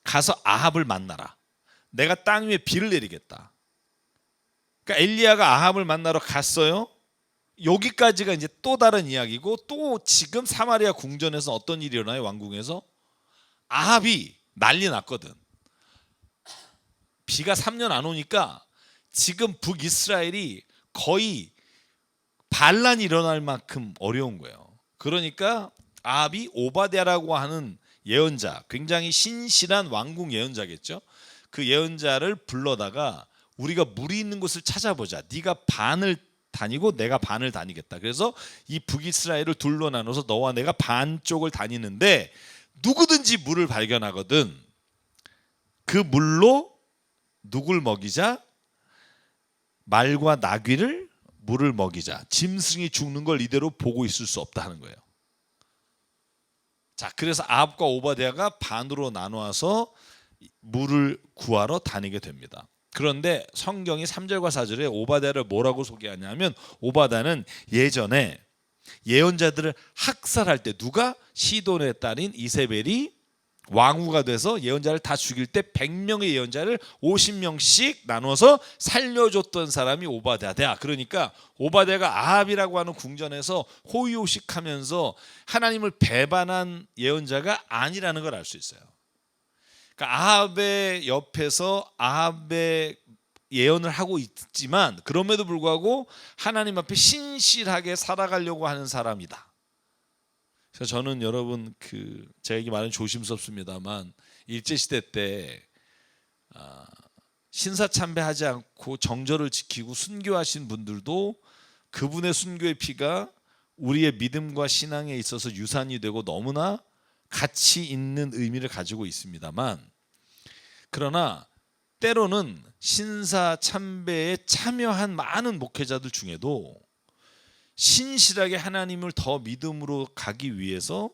가서 아합을 만나라. 내가 땅 위에 비를 내리겠다. 그러니까 엘리야가 아합을 만나러 갔어요. 여기까지가 이제 또 다른 이야기고, 또 지금 사마리아 궁전에서 어떤 일이 일어나요? 왕궁에서 아합이 난리 났거든. 비가 3년 안 오니까 지금 북이스라엘이 거의 반란이 일어날 만큼 어려운 거예요. 그러니까 아합이 오바댜라고 하는 예언자, 굉장히 신실한 왕궁 예언자겠죠. 그 예언자를 불러다가 우리가 물이 있는 곳을 찾아보자. 네가 반을 다니고 내가 반을 다니겠다. 그래서 이 북이스라엘을 둘로 나눠서 너와 내가 반쪽을 다니는데, 누구든지 물을 발견하거든 그 물로 누굴 먹이자? 말과 나귀를 물을 먹이자. 짐승이 죽는 걸 이대로 보고 있을 수 없다 하는 거예요. 자, 그래서 아합과 오바댜가 반으로 나눠서 물을 구하러 다니게 됩니다. 그런데 성경이 3절과 4절에 오바댜를 뭐라고 소개하냐면, 오바댜는 예전에 예언자들을 학살할 때, 누가? 시돈의 딸인 이세벨이 왕후가 돼서 예언자를 다 죽일 때 100명의 예언자를 50명씩 나눠서 살려줬던 사람이 오바댜다. 그러니까 오바댜가 아합이라고 하는 궁전에서 호의호식하면서 하나님을 배반한 예언자가 아니라는 걸 알 수 있어요. 그러니까 아합의 옆에서 아합의 예언을 하고 있지만, 그럼에도 불구하고 하나님 앞에 신실하게 살아가려고 하는 사람이다. 그래서 저는 여러분, 제가 이게 말은 조심스럽습니다만, 일제시대 때 신사참배하지 않고 정절을 지키고 순교하신 분들도 그분의 순교의 피가 우리의 믿음과 신앙에 있어서 유산이 되고 너무나 가치 있는 의미를 가지고 있습니다만, 그러나 때로는 신사참배에 참여한 많은 목회자들 중에도 신실하게 하나님을 더 믿음으로 가기 위해서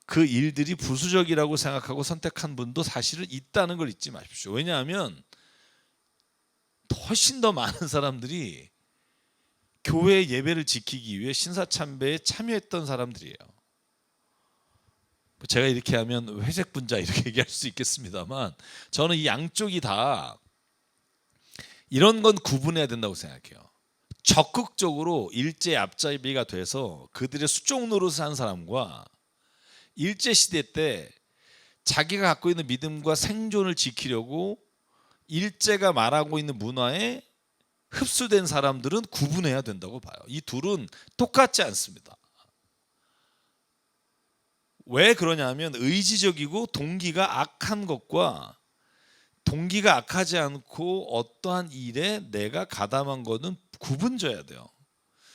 그 일들이 부수적이라고 생각하고 선택한 분도 사실은 있다는 걸 잊지 마십시오. 왜냐하면 훨씬 더 많은 사람들이 교회 예배를 지키기 위해 신사참배에 참여했던 사람들이에요. 제가 이렇게 하면 회색 분자 이렇게 얘기할 수 있겠습니다만, 저는 이 양쪽이 다 이런 건 구분해야 된다고 생각해요. 적극적으로 일제 앞잡이가 돼서 그들의 수종 노릇을 한 사람과 일제 시대 때 자기가 갖고 있는 믿음과 생존을 지키려고 일제가 말하고 있는 문화에 흡수된 사람들은 구분해야 된다고 봐요. 이 둘은 똑같지 않습니다. 왜 그러냐면 의지적이고 동기가 악한 것과 동기가 악하지 않고 어떠한 일에 내가 가담한 거는 구분져야 돼요.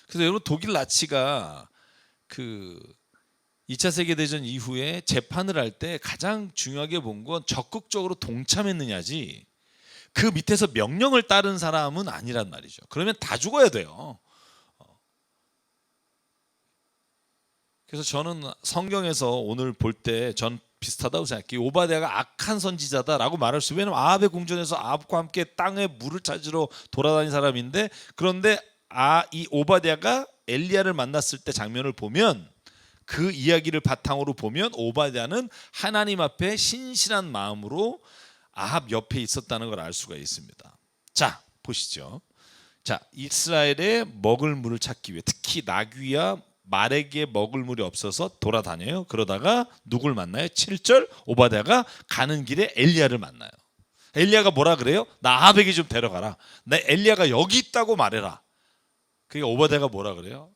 그래서 여러분 독일 나치가 그 2차 세계대전 이후에 재판을 할 때 가장 중요하게 본 건 적극적으로 동참했느냐지 그 밑에서 명령을 따른 사람은 아니란 말이죠. 그러면 다 죽어야 돼요. 그래서 저는 성경에서 오늘 볼 때 전 비슷하다고 생각해요. 오바댜가 악한 선지자다라고 말할 수. 왜냐하면 아합의 궁전에서 아합과 함께 땅에 물을 찾으러 돌아다닌 사람인데, 그런데 이 오바댜가 엘리야를 만났을 때 장면을 보면, 그 이야기를 바탕으로 보면 오바댜는 하나님 앞에 신실한 마음으로 아합 옆에 있었다는 걸 알 수가 있습니다. 자, 보시죠. 자, 이스라엘에 먹을 물을 찾기 위해, 특히 나귀와 말에게 먹을 물이 없어서 돌아다녀요. 그러다가 누굴 만나요? 7절, 오바댜가 가는 길에 엘리야를 만나요. 엘리야가 뭐라 그래요? 나 아합에게 좀 데려가라. 나 엘리야가 여기 있다고 말해라. 그러니까 오바댜가 뭐라 그래요?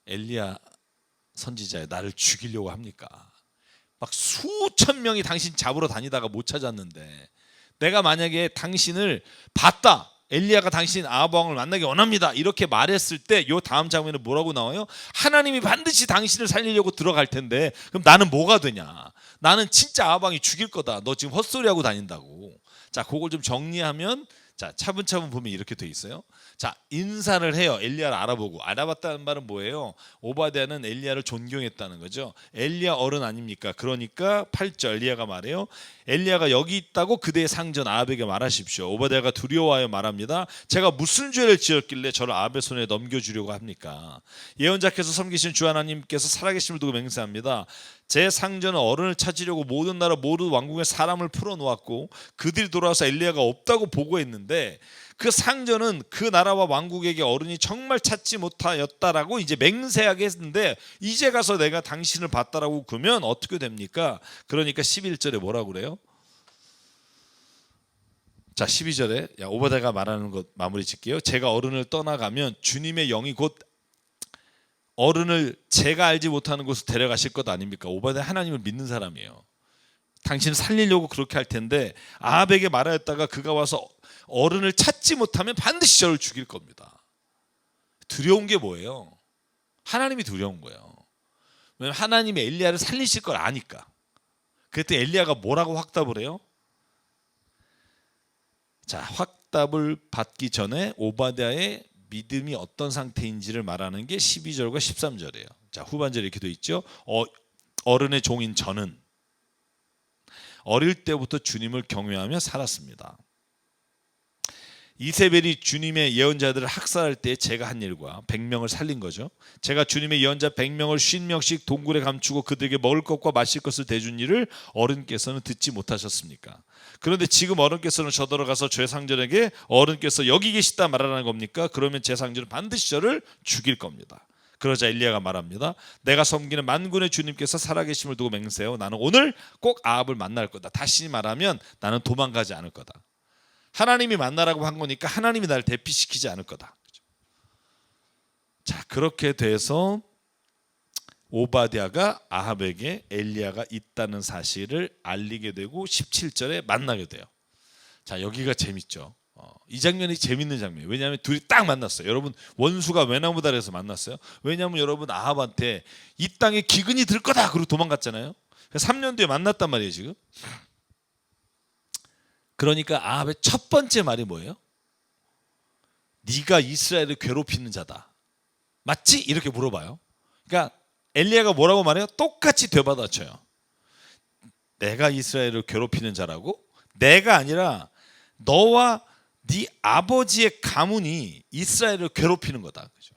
엘리야 선지자야, 나를 죽이려고 합니까? 막 수천 명이 당신 잡으러 다니다가 못 찾았는데, 내가 만약에 당신을 봤다, 엘리야가 당신 아합 왕을 만나기 원합니다, 이렇게 말했을 때 요 다음 장면에 뭐라고 나와요? 하나님이 반드시 당신을 살리려고 들어갈 텐데 그럼 나는 뭐가 되냐? 나는 진짜 아합 왕이 죽일 거다. 너 지금 헛소리하고 다닌다고. 자, 그걸 좀 정리하면, 자, 차분차분 보면 이렇게 돼 있어요. 자, 인사를 해요. 엘리야를 알아보고. 알아봤다는 말은 뭐예요? 오바댜는 엘리야를 존경했다는 거죠. 엘리야 어른 아닙니까? 그러니까 8절 엘리야가 말해요. 엘리야가 여기 있다고 그대의 상전 아합에게 말하십시오. 오바댜가 두려워하여 말합니다. 제가 무슨 죄를 지었길래 저를 아합의 손에 넘겨주려고 합니까? 예언자께서 섬기신 주 하나님께서 살아계심을 두고 맹세합니다. 제 상전은 어른을 찾으려고 모든 나라 모든 왕국의 사람을 풀어놓았고 그들이 돌아와서 엘리야가 없다고 보고했는데, 그 상전은 그 나라와 왕국에게 어른이 정말 찾지 못하였다라고 이제 맹세하게 했는데, 이제 가서 내가 당신을 봤다라고 그러면 어떻게 됩니까? 그러니까 11절에 뭐라고 그래요? 자, 12절에 오바댜가 말하는 것 마무리 짓게요. 제가 어른을 떠나가면 주님의 영이 곧 어른을 제가 알지 못하는 곳으로 데려가실 것 아닙니까? 오바댜 하나님을 믿는 사람이에요. 당신을 살리려고 그렇게 할 텐데 아합에게 말하였다가 그가 와서 어른을 찾지 못하면 반드시 저를 죽일 겁니다. 두려운 게 뭐예요? 하나님이 두려운 거예요. 왜냐하면 하나님이 엘리야를 살리실 걸 아니까. 그때 엘리야가 뭐라고 확답을 해요? 자, 확답을 받기 전에 오바댜의 믿음이 어떤 상태인지를 말하는 게 12절과 13절이에요. 자, 후반절에 이렇게 돼 있죠. 어른의 종인 저는 어릴 때부터 주님을 경외하며 살았습니다. 이세벨이 주님의 예언자들을 학살할 때 제가 한 일과 100명을 살린 거죠. 제가 주님의 예언자 100명을 50명씩 동굴에 감추고 그들에게 먹을 것과 마실 것을 대준 일을 어른께서는 듣지 못하셨습니까? 그런데 지금 어른께서는 저더러 가서 제 상전에게 어른께서 여기 계시다 말하라는 겁니까? 그러면 제 상전은 반드시 저를 죽일 겁니다. 그러자 엘리야가 말합니다. 내가 섬기는 만군의 주님께서 살아계심을 두고 맹세하여 나는 오늘 꼭 아합을 만날 거다. 다시 말하면 나는 도망가지 않을 거다. 하나님이 만나라고 한 거니까 하나님이 나를 대피시키지 않을 거다. 자, 그렇게 돼서 오바댜가 아합에게 엘리야가 있다는 사실을 알리게 되고 17절에 만나게 돼요. 자, 여기가 재밌죠. 이 장면이 재밌는 장면이에요. 왜냐하면 둘이 딱 만났어요. 여러분, 원수가 외나무다리에서 만났어요. 왜냐하면 여러분, 아합한테 이 땅에 기근이 들 거다 그러고 도망갔잖아요. 3년 뒤에 만났단 말이에요 지금. 그러니까 아합의 첫 번째 말이 뭐예요? 네가 이스라엘을 괴롭히는 자다. 맞지? 이렇게 물어봐요. 그러니까 엘리야가 뭐라고 말해요? 똑같이 되받아쳐요. 내가 이스라엘을 괴롭히는 자라고? 내가 아니라 너와 네 아버지의 가문이 이스라엘을 괴롭히는 거다. 그죠?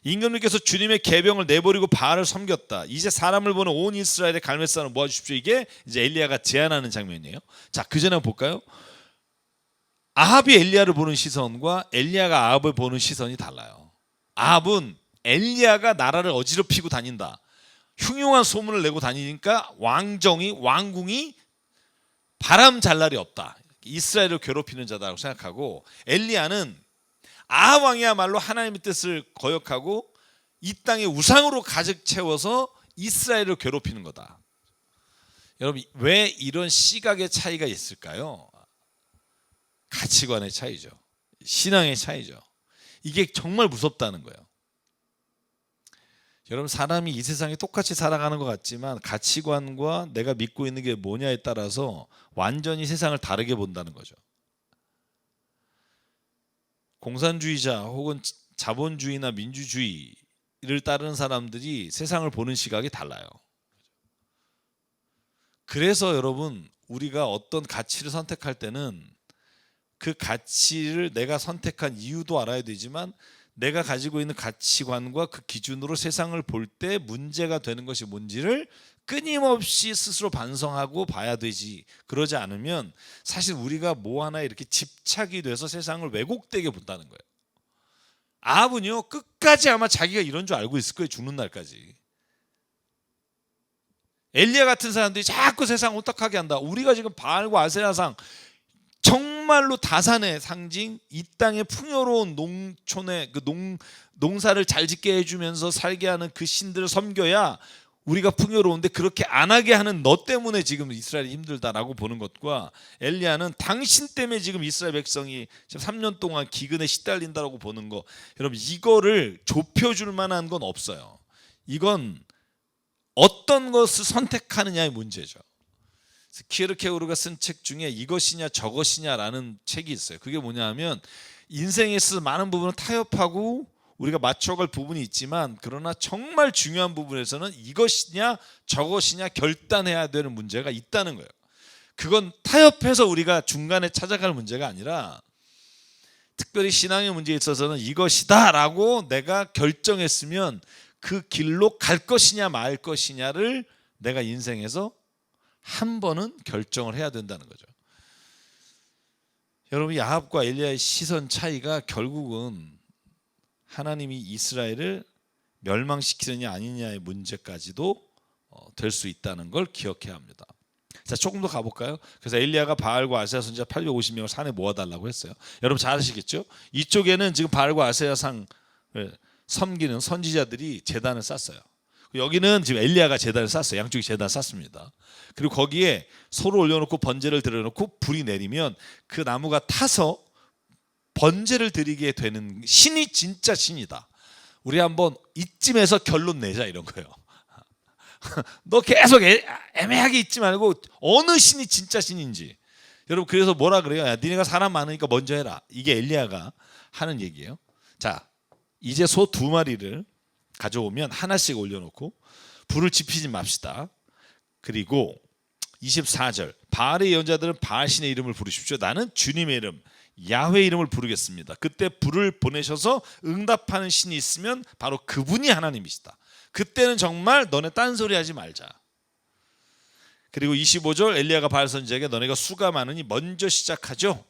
임금님께서 주님의 계병을 내버리고 바알을 섬겼다. 이제 사람을 보는 온 이스라엘의 갈멜산을 모아주십시오. 이게 이제 엘리야가 제안하는 장면이에요. 자, 그 전에 볼까요? 아합이 엘리야를 보는 시선과 엘리야가 아합을 보는 시선이 달라요. 아합은 엘리야가 나라를 어지럽히고 다닌다, 흉흉한 소문을 내고 다니니까 왕궁이 바람 잘 날이 없다, 이스라엘을 괴롭히는 자다라고 생각하고, 엘리야는 아합 왕이야말로 하나님의 뜻을 거역하고 이 땅에 우상으로 가득 채워서 이스라엘을 괴롭히는 거다. 여러분, 왜 이런 시각의 차이가 있을까요? 가치관의 차이죠. 신앙의 차이죠. 이게 정말 무섭다는 거예요. 여러분, 사람이 이 세상에 똑같이 살아가는 것 같지만 가치관과 내가 믿고 있는 게 뭐냐에 따라서 완전히 세상을 다르게 본다는 거죠. 공산주의자 혹은 자본주의나 민주주의를 따르는 사람들이 세상을 보는 시각이 달라요. 그래서 여러분, 우리가 어떤 가치를 선택할 때는 그 가치를 내가 선택한 이유도 알아야 되지만, 내가 가지고 있는 가치관과 그 기준으로 세상을 볼 때 문제가 되는 것이 뭔지를 끊임없이 스스로 반성하고 봐야 되지. 그러지 않으면 사실 우리가 뭐 하나 이렇게 집착이 돼서 세상을 왜곡되게 본다는 거예요. 아합은요, 끝까지 아마 자기가 이런 줄 알고 있을 거예요. 죽는 날까지. 엘리야 같은 사람들이 자꾸 세상 오딱하게 한다. 우리가 지금 바알과 아세라상, 정말로 다산의 상징, 이 땅의 풍요로운 농촌의 그 농사를 잘 짓게 해주면서 살게 하는 그 신들을 섬겨야 우리가 풍요로운데, 그렇게 안 하게 하는 너 때문에 지금 이스라엘이 힘들다라고 보는 것과, 엘리야는 당신 때문에 지금 이스라엘 백성이 3년 동안 기근에 시달린다라고 보는 거, 여러분, 이거를 좁혀줄 만한 건 없어요. 이건 어떤 것을 선택하느냐의 문제죠. 키에르케고르가 쓴 책 중에 이것이냐 저것이냐라는 책이 있어요. 그게 뭐냐면, 인생에서 많은 부분을 타협하고 우리가 맞춰갈 부분이 있지만, 그러나 정말 중요한 부분에서는 이것이냐 저것이냐 결단해야 되는 문제가 있다는 거예요. 그건 타협해서 우리가 중간에 찾아갈 문제가 아니라, 특별히 신앙의 문제에 있어서는 이것이다 라고 내가 결정했으면 그 길로 갈 것이냐 말 것이냐를 내가 인생에서 한 번은 결정을 해야 된다는 거죠. 여러분, 야합과 엘리야의 시선 차이가 결국은 하나님이 이스라엘을 멸망시키느냐 아니냐의 문제까지도 될 수 있다는 걸 기억해야 합니다. 자, 조금 더 가볼까요? 그래서 엘리야가 바알과 아세라 선지자 850명을 산에 모아달라고 했어요. 여러분 잘 아시겠죠? 이쪽에는 지금 바알과 아세라 상을 섬기는 선지자들이 제단을 쌌어요. 여기는 지금 엘리야가 제단을 쌌어요. 양쪽이 제단을 쌌습니다. 그리고 거기에 소를 올려놓고 번제를 들여놓고 불이 내리면 그 나무가 타서 번제를 드리게 되는 신이 진짜 신이다. 우리 한번 이쯤에서 결론 내자, 이런 거예요. 너 계속 애매하게 있지 말고 어느 신이 진짜 신인지. 여러분, 그래서 뭐라 그래요? 야, 니네가 사람 많으니까 먼저 해라. 이게 엘리야가 하는 얘기예요. 자, 이제 소 2마리를 가져오면 하나씩 올려놓고 불을 지피지 맙시다. 그리고 24절, 바알의 예언자들은 바알 신의 이름을 부르십시오. 나는 주님의 이름 야훼 이름을 부르겠습니다. 그때 불을 보내셔서 응답하는 신이 있으면 바로 그분이 하나님이시다. 그때는 정말 너네 딴소리 하지 말자. 그리고 25절, 엘리야가 바알 선지자에게 너네가 수가 많으니 먼저 시작하죠.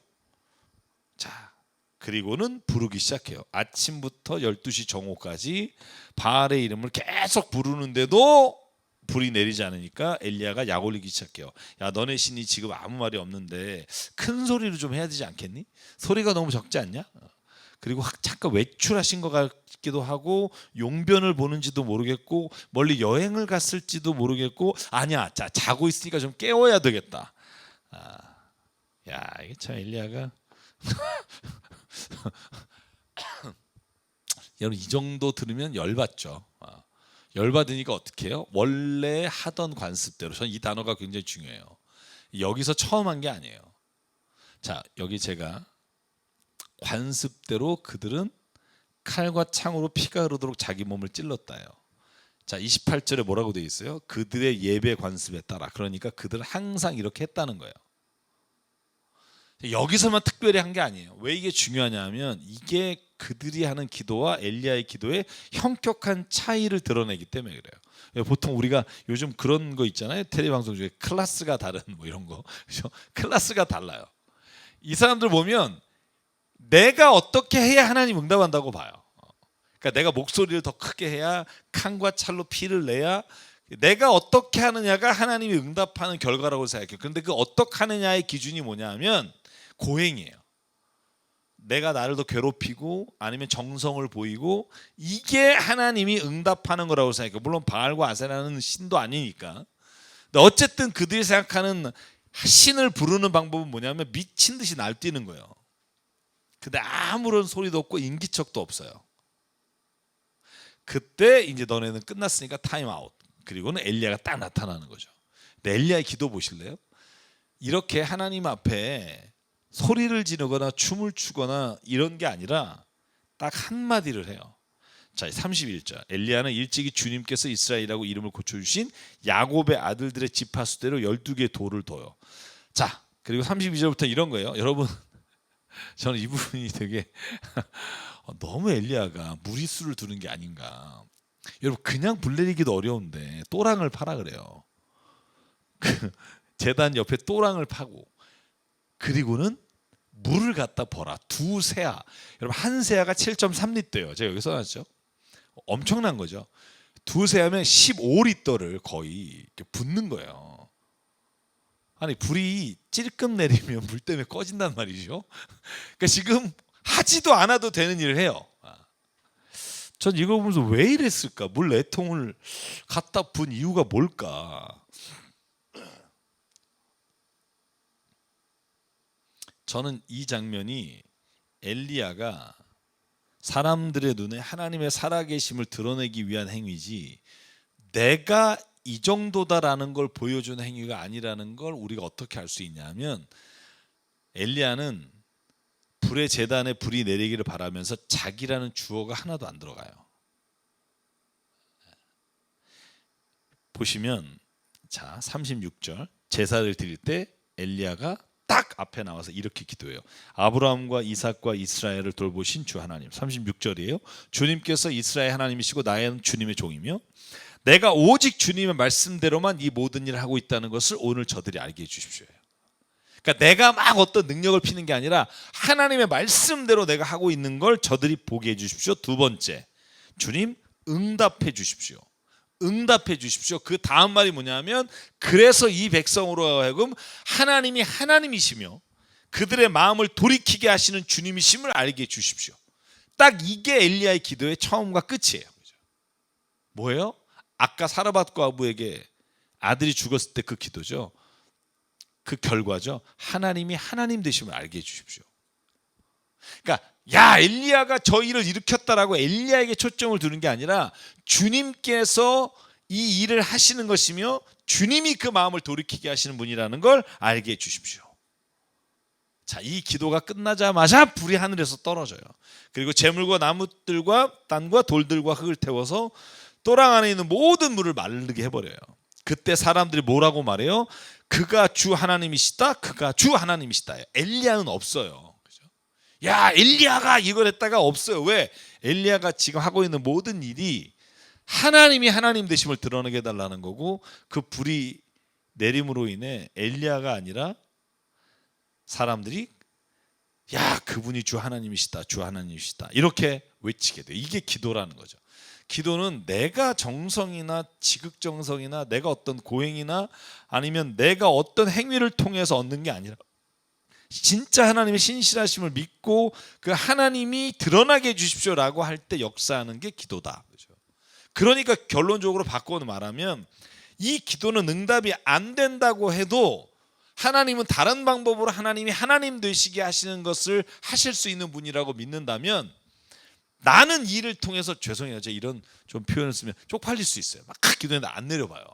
자, 그리고는 부르기 시작해요. 아침부터 12시 정오까지 바알의 이름을 계속 부르는데도 불이 내리지 않으니까 엘리야가 약 올리기 시작해요. 야, 너네 신이 지금 아무 말이 없는데 큰 소리로 좀 해야 되지 않겠니? 소리가 너무 적지 않냐? 그리고 잠깐 외출하신 것 같기도 하고, 용변을 보는지도 모르겠고, 멀리 여행을 갔을지도 모르겠고, 아니야, 자, 자고 있으니까 좀 깨워야 되겠다. 야, 이게 참 엘리야가 여러분, 이 정도 들으면 열받죠. 열받으니까 어떻게 해요? 원래 하던 관습대로. 저는 이 단어가 굉장히 중요해요. 여기서 처음 한 게 아니에요. 자, 여기 제가 관습대로 그들은 칼과 창으로 피가 흐르도록 자기 몸을 찔렀다요. 자, 28절에 뭐라고 되어 있어요? 그들의 예배 관습에 따라. 그러니까 그들은 항상 이렇게 했다는 거예요. 여기서만 특별히 한 게 아니에요. 왜 이게 중요하냐면, 이게 그들이 하는 기도와 엘리야의 기도의 현격한 차이를 드러내기 때문에 그래요. 보통 우리가 요즘 그런 거 있잖아요. 텔레 방송 중에 클래스가 다른 뭐 이런 거. 그렇죠? 클래스가 달라요. 이 사람들 보면 내가 어떻게 해야 하나님 응답한다고 봐요. 그러니까 내가 목소리를 더 크게 해야, 칼과 찰로 피를 내야, 내가 어떻게 하느냐가 하나님이 응답하는 결과라고 생각해요. 그런데 그 어떻게 하느냐의 기준이 뭐냐 하면 고행이에요. 내가 나를 더 괴롭히고 아니면 정성을 보이고, 이게 하나님이 응답하는 거라고 생각해요. 물론 바알과 아세라는 신도 아니니까. 근데 어쨌든 그들이 생각하는 신을 부르는 방법은 뭐냐면 미친 듯이 날뛰는 거예요. 근데 아무런 소리도 없고 인기척도 없어요. 그때 이제 너네는 끝났으니까 타임아웃. 그리고는 엘리야가 딱 나타나는 거죠. 근데 엘리야의 기도 보실래요? 이렇게 하나님 앞에 소리를 지르거나 춤을 추거나 이런 게 아니라 딱 한마디를 해요. 자, 31절. 엘리야는 일찍이 주님께서 이스라엘이라고 이름을 고쳐주신 야곱의 아들들의 지파수대로 12개의 돌을 둬요. 자, 그리고 32절부터 이런 거예요. 여러분, 저는 이 부분이 되게 너무 엘리야가 무리수를 두는 게 아닌가. 여러분, 그냥 불 내리기도 어려운데 또랑을 파라 그래요. 그 제단 옆에 또랑을 파고, 그리고는 물을 갖다 버라. 두 세아. 여러분, 한 세아가 7.3리터예요. 제가 여기 써놨죠. 엄청난 거죠. 두 세아면 15리터를 거의 이렇게 붓는 거예요. 아니, 불이 찔끔 내리면 물 때문에 꺼진단 말이죠. 그러니까 지금 하지도 않아도 되는 일을 해요. 전 이거 보면서 왜 이랬을까? 물 4통을 갖다 분 이유가 뭘까? 저는 이 장면이 엘리야가 사람들의 눈에 하나님의 살아계심을 드러내기 위한 행위지, 내가 이 정도다라는 걸 보여주는 행위가 아니라는 걸 우리가 어떻게 알 수 있냐면, 엘리야는 불의 제단에 불이 내리기를 바라면서 자기라는 주어가 하나도 안 들어가요. 보시면, 자, 36절. 제사를 드릴 때 엘리야가 딱 앞에 나와서 이렇게 기도해요. 아브라함과 이삭과 이스라엘을 돌보신 주 하나님. 36절이에요. 주님께서 이스라엘 하나님이시고 나는 주님의 종이며 내가 오직 주님의 말씀대로만 이 모든 일을 하고 있다는 것을 오늘 저들이 알게 해주십시오. 그러니까 내가 막 어떤 능력을 피는 게 아니라 하나님의 말씀대로 내가 하고 있는 걸 저들이 보게 해주십시오. 두 번째, 주님 응답해 주십시오. 응답해 주십시오. 그 다음 말이 뭐냐면, 그래서 이 백성으로 하여금 하나님이 하나님이시며 그들의 마음을 돌이키게 하시는 주님이심을 알게 해 주십시오. 딱 이게 엘리야의 기도의 처음과 끝이에요. 뭐예요? 아까 사르밧과 아부에게 아들이 죽었을 때 그 기도죠. 그 결과죠. 하나님이 하나님 되심을 알게 해 주십시오. 그러니까 야, 엘리야가 저 일을 일으켰다라고 엘리야에게 초점을 두는 게 아니라 주님께서 이 일을 하시는 것이며 주님이 그 마음을 돌이키게 하시는 분이라는 걸 알게 해 주십시오. 자, 이 기도가 끝나자마자 불이 하늘에서 떨어져요. 그리고 재물과 나무들과 땅과 돌들과 흙을 태워서 또랑 안에 있는 모든 물을 마르게 해버려요. 그때 사람들이 뭐라고 말해요? 그가 주 하나님이시다. 그가 주 하나님이시다. 엘리야는 없어요. 그죠? 야, 엘리야가 이걸 했다가 없어요. 왜? 엘리야가 지금 하고 있는 모든 일이 하나님이 하나님 되심을 드러내게 해달라는 거고, 그 불이 내림으로 인해 엘리야가 아니라 사람들이 야, 그분이 주 하나님이시다. 주 하나님이시다. 이렇게 외치게 돼요. 이게 기도라는 거죠. 기도는 내가 정성이나 지극정성이나 내가 어떤 고행이나 아니면 내가 어떤 행위를 통해서 얻는 게 아니라 진짜 하나님의 신실하심을 믿고 그 하나님이 드러나게 해주십시오라고 할 때 역사하는 게 기도다. 그러니까 결론적으로 바꿔 말하면, 이 기도는 응답이 안 된다고 해도 하나님은 다른 방법으로 하나님이 하나님 되시게 하시는 것을 하실 수 있는 분이라고 믿는다면, 나는 이 일을 통해서, 죄송해요, 제가 이런 좀 표현을 쓰면 쪽팔릴 수 있어요. 막 기도했는데 안 내려봐요.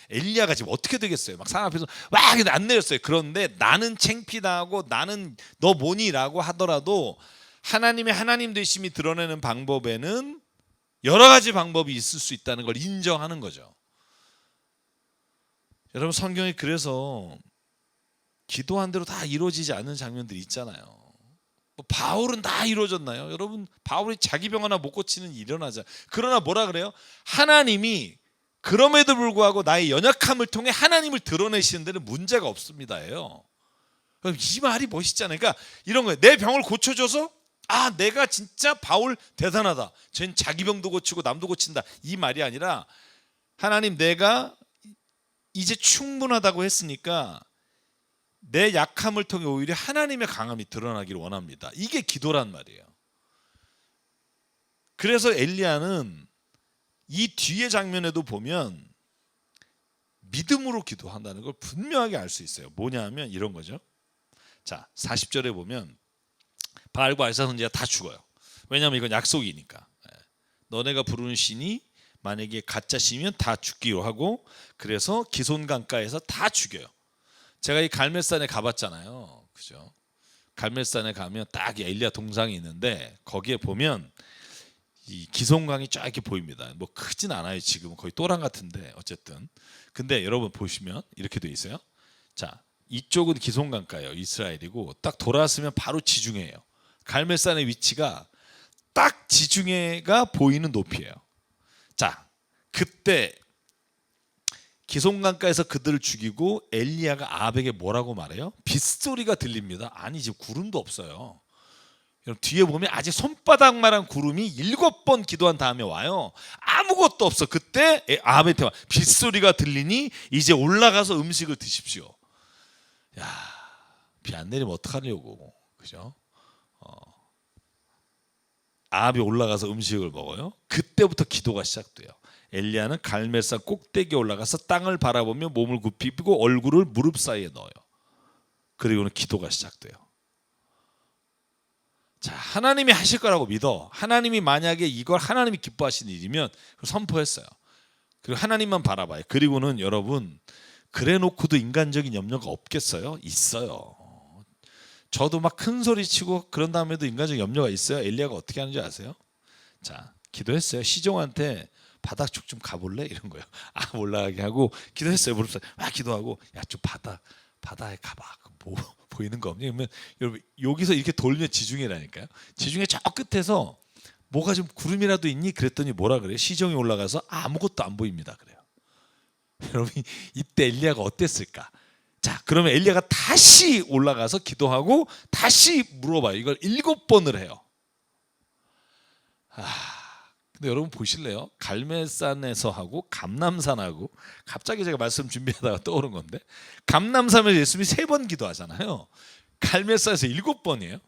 엘리야가 지금 어떻게 되겠어요? 막 사람 앞에서 와, 근데 안 내렸어요. 그런데 나는 창피하고 나는 너 뭐니라고 하더라도 하나님의 하나님 되심이 드러내는 방법에는 여러 가지 방법이 있을 수 있다는 걸 인정하는 거죠. 여러분, 성경이 그래서 기도한 대로 다 이루어지지 않는 장면들이 있잖아요. 뭐 바울은 다 이루어졌나요? 여러분, 바울이 자기 병 하나 못 고치는 일이 일어나자. 그러나 뭐라 그래요? 하나님이 그럼에도 불구하고 나의 연약함을 통해 하나님을 드러내시는 데는 문제가 없습니다예요. 이 말이 멋있잖아요. 그러니까 이런 거예요. 내 병을 고쳐줘서 내가 진짜 바울 대단하다. 쟨 자기 병도 고치고 남도 고친다. 이 말이 아니라 하나님 내가 이제 충분하다고 했으니까 내 약함을 통해 오히려 하나님의 강함이 드러나기를 원합니다. 이게 기도란 말이에요. 그래서 엘리야는 이 뒤의 장면에도 보면 믿음으로 기도한다는 걸 분명하게 알 수 있어요. 뭐냐 하면 이런 거죠. 자, 40절에 보면 바알과 아세라 선지자 다 죽어요. 왜냐하면 이건 약속이니까. 너네가 부르는 신이 만약에 가짜 신이면 다 죽기로 하고, 그래서 기손 강가에서 다 죽여요. 제가 이 갈멜산에 가봤잖아요. 그죠? 갈멜산에 가면 딱 엘리야 동상이 있는데 거기에 보면 이 기손강이 쫙 이렇게 보입니다. 뭐 크진 않아요. 지금은 거의 또랑 같은데 어쨌든. 근데 여러분 보시면 이렇게 돼 있어요. 자, 이쪽은 기손강가예요. 이스라엘이고 딱 돌아왔으면 바로 지중해예요. 갈멜산의 위치가 딱 지중해가 보이는 높이에요. 자, 그때 기손강가에서 그들을 죽이고 엘리야가 아합에게 뭐라고 말해요? 빗소리가 들립니다. 아니 지금 구름도 없어요. 여러분 뒤에 보면 아직 손바닥만한 구름이 7번 기도한 다음에 와요. 아무것도 없어. 그때 아합한테 빗소리가 들리니 이제 올라가서 음식을 드십시오. 야, 비 안 내리면 어떡하려고, 그죠? 아합이 올라가서 음식을 먹어요. 그때부터 기도가 시작돼요. 엘리야는 갈멜산 꼭대기에 올라가서 땅을 바라보며 몸을 굽히고 얼굴을 무릎 사이에 넣어요. 그리고는 기도가 시작돼요. 자, 하나님이 하실 거라고 믿어. 하나님이 만약에 이걸 하나님이 기뻐하시는 일이면 선포했어요. 그리고 하나님만 바라봐요. 그리고는 여러분 그래놓고도 인간적인 염려가 없겠어요? 있어요. 저도 막 큰 소리 치고 그런 다음에도 인간적 염려가 있어요. 엘리야가 어떻게 하는지 아세요? 자, 기도했어요. 시종한테 바닥 좀 가볼래? 이런 거예요. 올라가게 하고 기도했어요. 무릎 막 기도하고 좀 바다에 가봐. 뭐 보이는 거 없니? 그러면 여러분 여기서 이렇게 돌면 지중해라니까요. 지중해 저 끝에서 뭐가 좀 구름이라도 있니? 그랬더니 뭐라 그래요? 시종이 올라가서 아무것도 안 보입니다. 그래요. 여러분 이때 엘리야가 어땠을까? 자, 그러면 엘리야가 다시 올라가서 기도하고 다시 물어봐요. 이걸 7번을 해요. 근데 여러분 보실래요? 갈멜산에서 하고 감람산하고, 갑자기 제가 말씀 준비하다가 떠오른 건데, 감람산에서 예수님이 3번 기도하잖아요. 갈멜산에서 7번이에요.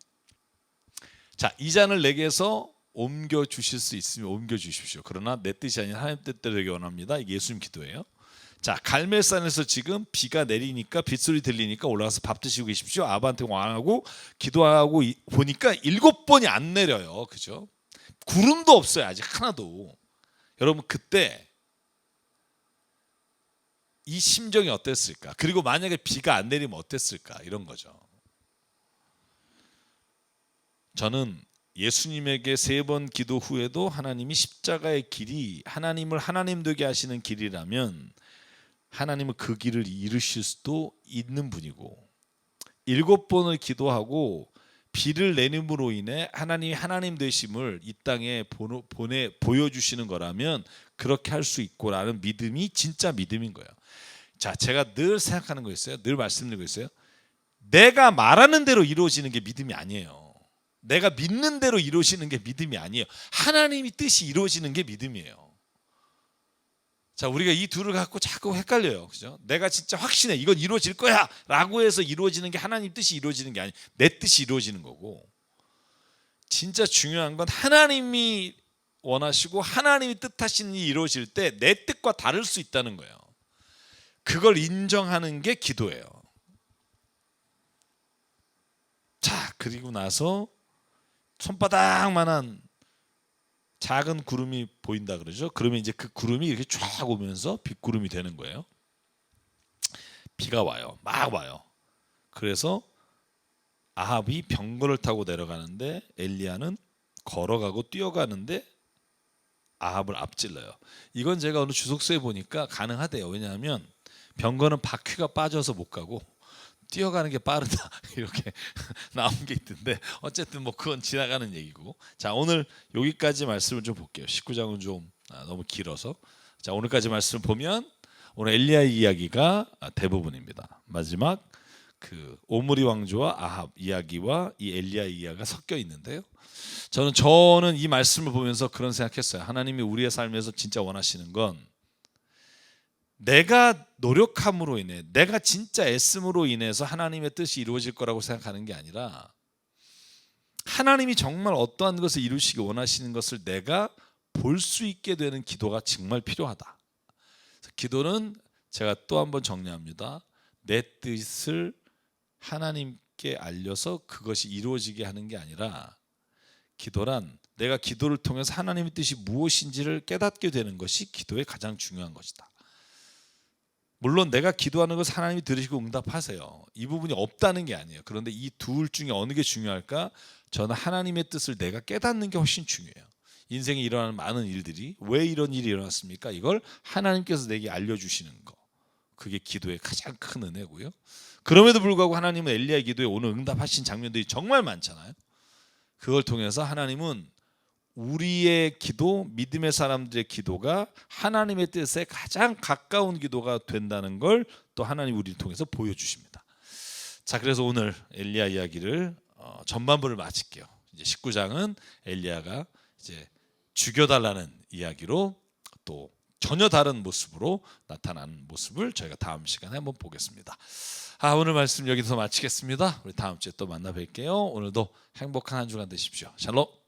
자, 이 잔을 내게서 옮겨 주실 수 있으면 옮겨 주십시오. 그러나 내 뜻이 아닌 하나님 뜻대로 되기 원합니다. 이게 예수님 기도예요. 자, 갈멜산에서 지금 비가 내리니까 빗소리 들리니까 올라가서 밥 드시고 계십시오. 아바한테 왕하고 기도하고 보니까 7번이 안 내려요. 그죠? 구름도 없어요. 아직 하나도. 여러분 그때 이 심정이 어땠을까? 그리고 만약에 비가 안 내리면 어땠을까? 이런 거죠. 저는 예수님에게 3번 기도 후에도 하나님이 십자가의 길이 하나님을 하나님 되게 하시는 길이라면 하나님은 그 길을 이루실 수도 있는 분이고, 7번을 기도하고 비를 내림으로 인해 하나님이 하나님 되심을 이 땅에 보여주시는 거라면 그렇게 할 수 있고라는 믿음이 진짜 믿음인 거예요. 자, 제가 늘 생각하는 거 있어요. 늘 말씀드리고 있어요. 내가 말하는 대로 이루어지는 게 믿음이 아니에요. 내가 믿는 대로 이루어지는 게 믿음이 아니에요. 하나님이 뜻이 이루어지는 게 믿음이에요. 자, 우리가 이 둘을 갖고 자꾸 헷갈려요. 그죠? 내가 진짜 확신해. 이건 이루어질 거야. 라고 해서 이루어지는 게 하나님 뜻이 이루어지는 게 아니에요. 내 뜻이 이루어지는 거고. 진짜 중요한 건 하나님이 원하시고 하나님이 뜻하시는 일이 이루어질 때 내 뜻과 다를 수 있다는 거예요. 그걸 인정하는 게 기도예요. 자, 그리고 나서 손바닥만한 작은 구름이 보인다 그러죠. 그러면 이제 그 구름이 이렇게 쫙 오면서 빗구름이 되는 거예요. 비가 와요. 막 와요. 그래서 아합이 병거를 타고 내려가는데 엘리야는 걸어가고 뛰어가는데 아합을 앞질러요. 이건 제가 어느 주석서에 보니까 가능하대요. 왜냐하면 병거는 바퀴가 빠져서 못 가고 뛰어가는 게 빠르다 이렇게 나온 게 있던데, 어쨌든 뭐 그건 지나가는 얘기고. 자, 오늘 여기까지 말씀을 좀 볼게요. 19장은 좀 너무 길어서. 자, 오늘까지 말씀을 보면 오늘 엘리야의 이야기가 대부분입니다. 마지막 그 오므리 왕조와 아합 이야기와 이 엘리야 이야기가 섞여 있는데요. 저는 이 말씀을 보면서 그런 생각했어요. 하나님이 우리의 삶에서 진짜 원하시는 건 내가 노력함으로 인해, 내가 진짜 애씀으로 인해서 하나님의 뜻이 이루어질 거라고 생각하는 게 아니라 하나님이 정말 어떠한 것을 이루시기 원하시는 것을 내가 볼 수 있게 되는 기도가 정말 필요하다. 기도는 제가 또 한번 정리합니다. 내 뜻을 하나님께 알려서 그것이 이루어지게 하는 게 아니라, 기도란 내가 기도를 통해서 하나님의 뜻이 무엇인지를 깨닫게 되는 것이 기도의 가장 중요한 것이다. 물론 내가 기도하는 것을 하나님이 들으시고 응답하세요. 이 부분이 없다는 게 아니에요. 그런데 이 둘 중에 어느 게 중요할까? 저는 하나님의 뜻을 내가 깨닫는 게 훨씬 중요해요. 인생에 일어나는 많은 일들이 왜 이런 일이 일어났습니까? 이걸 하나님께서 내게 알려주시는 거, 그게 기도의 가장 큰 은혜고요. 그럼에도 불구하고 하나님은 엘리야의 기도에 오늘 응답하신 장면들이 정말 많잖아요. 그걸 통해서 하나님은 우리의 기도, 믿음의 사람들의 기도가 하나님의 뜻에 가장 가까운 기도가 된다는 걸 또 하나님 우리를 통해서 보여주십니다. 자, 그래서 오늘 엘리야 이야기를 전반부를 마칠게요. 이제 19장은 엘리야가 이제 죽여달라는 이야기로 또 전혀 다른 모습으로 나타나는 모습을 저희가 다음 시간에 한번 보겠습니다. 오늘 말씀 여기서 마치겠습니다. 우리 다음 주에 또 만나 뵐게요. 오늘도 행복한 한 주간 되십시오. 샬롬.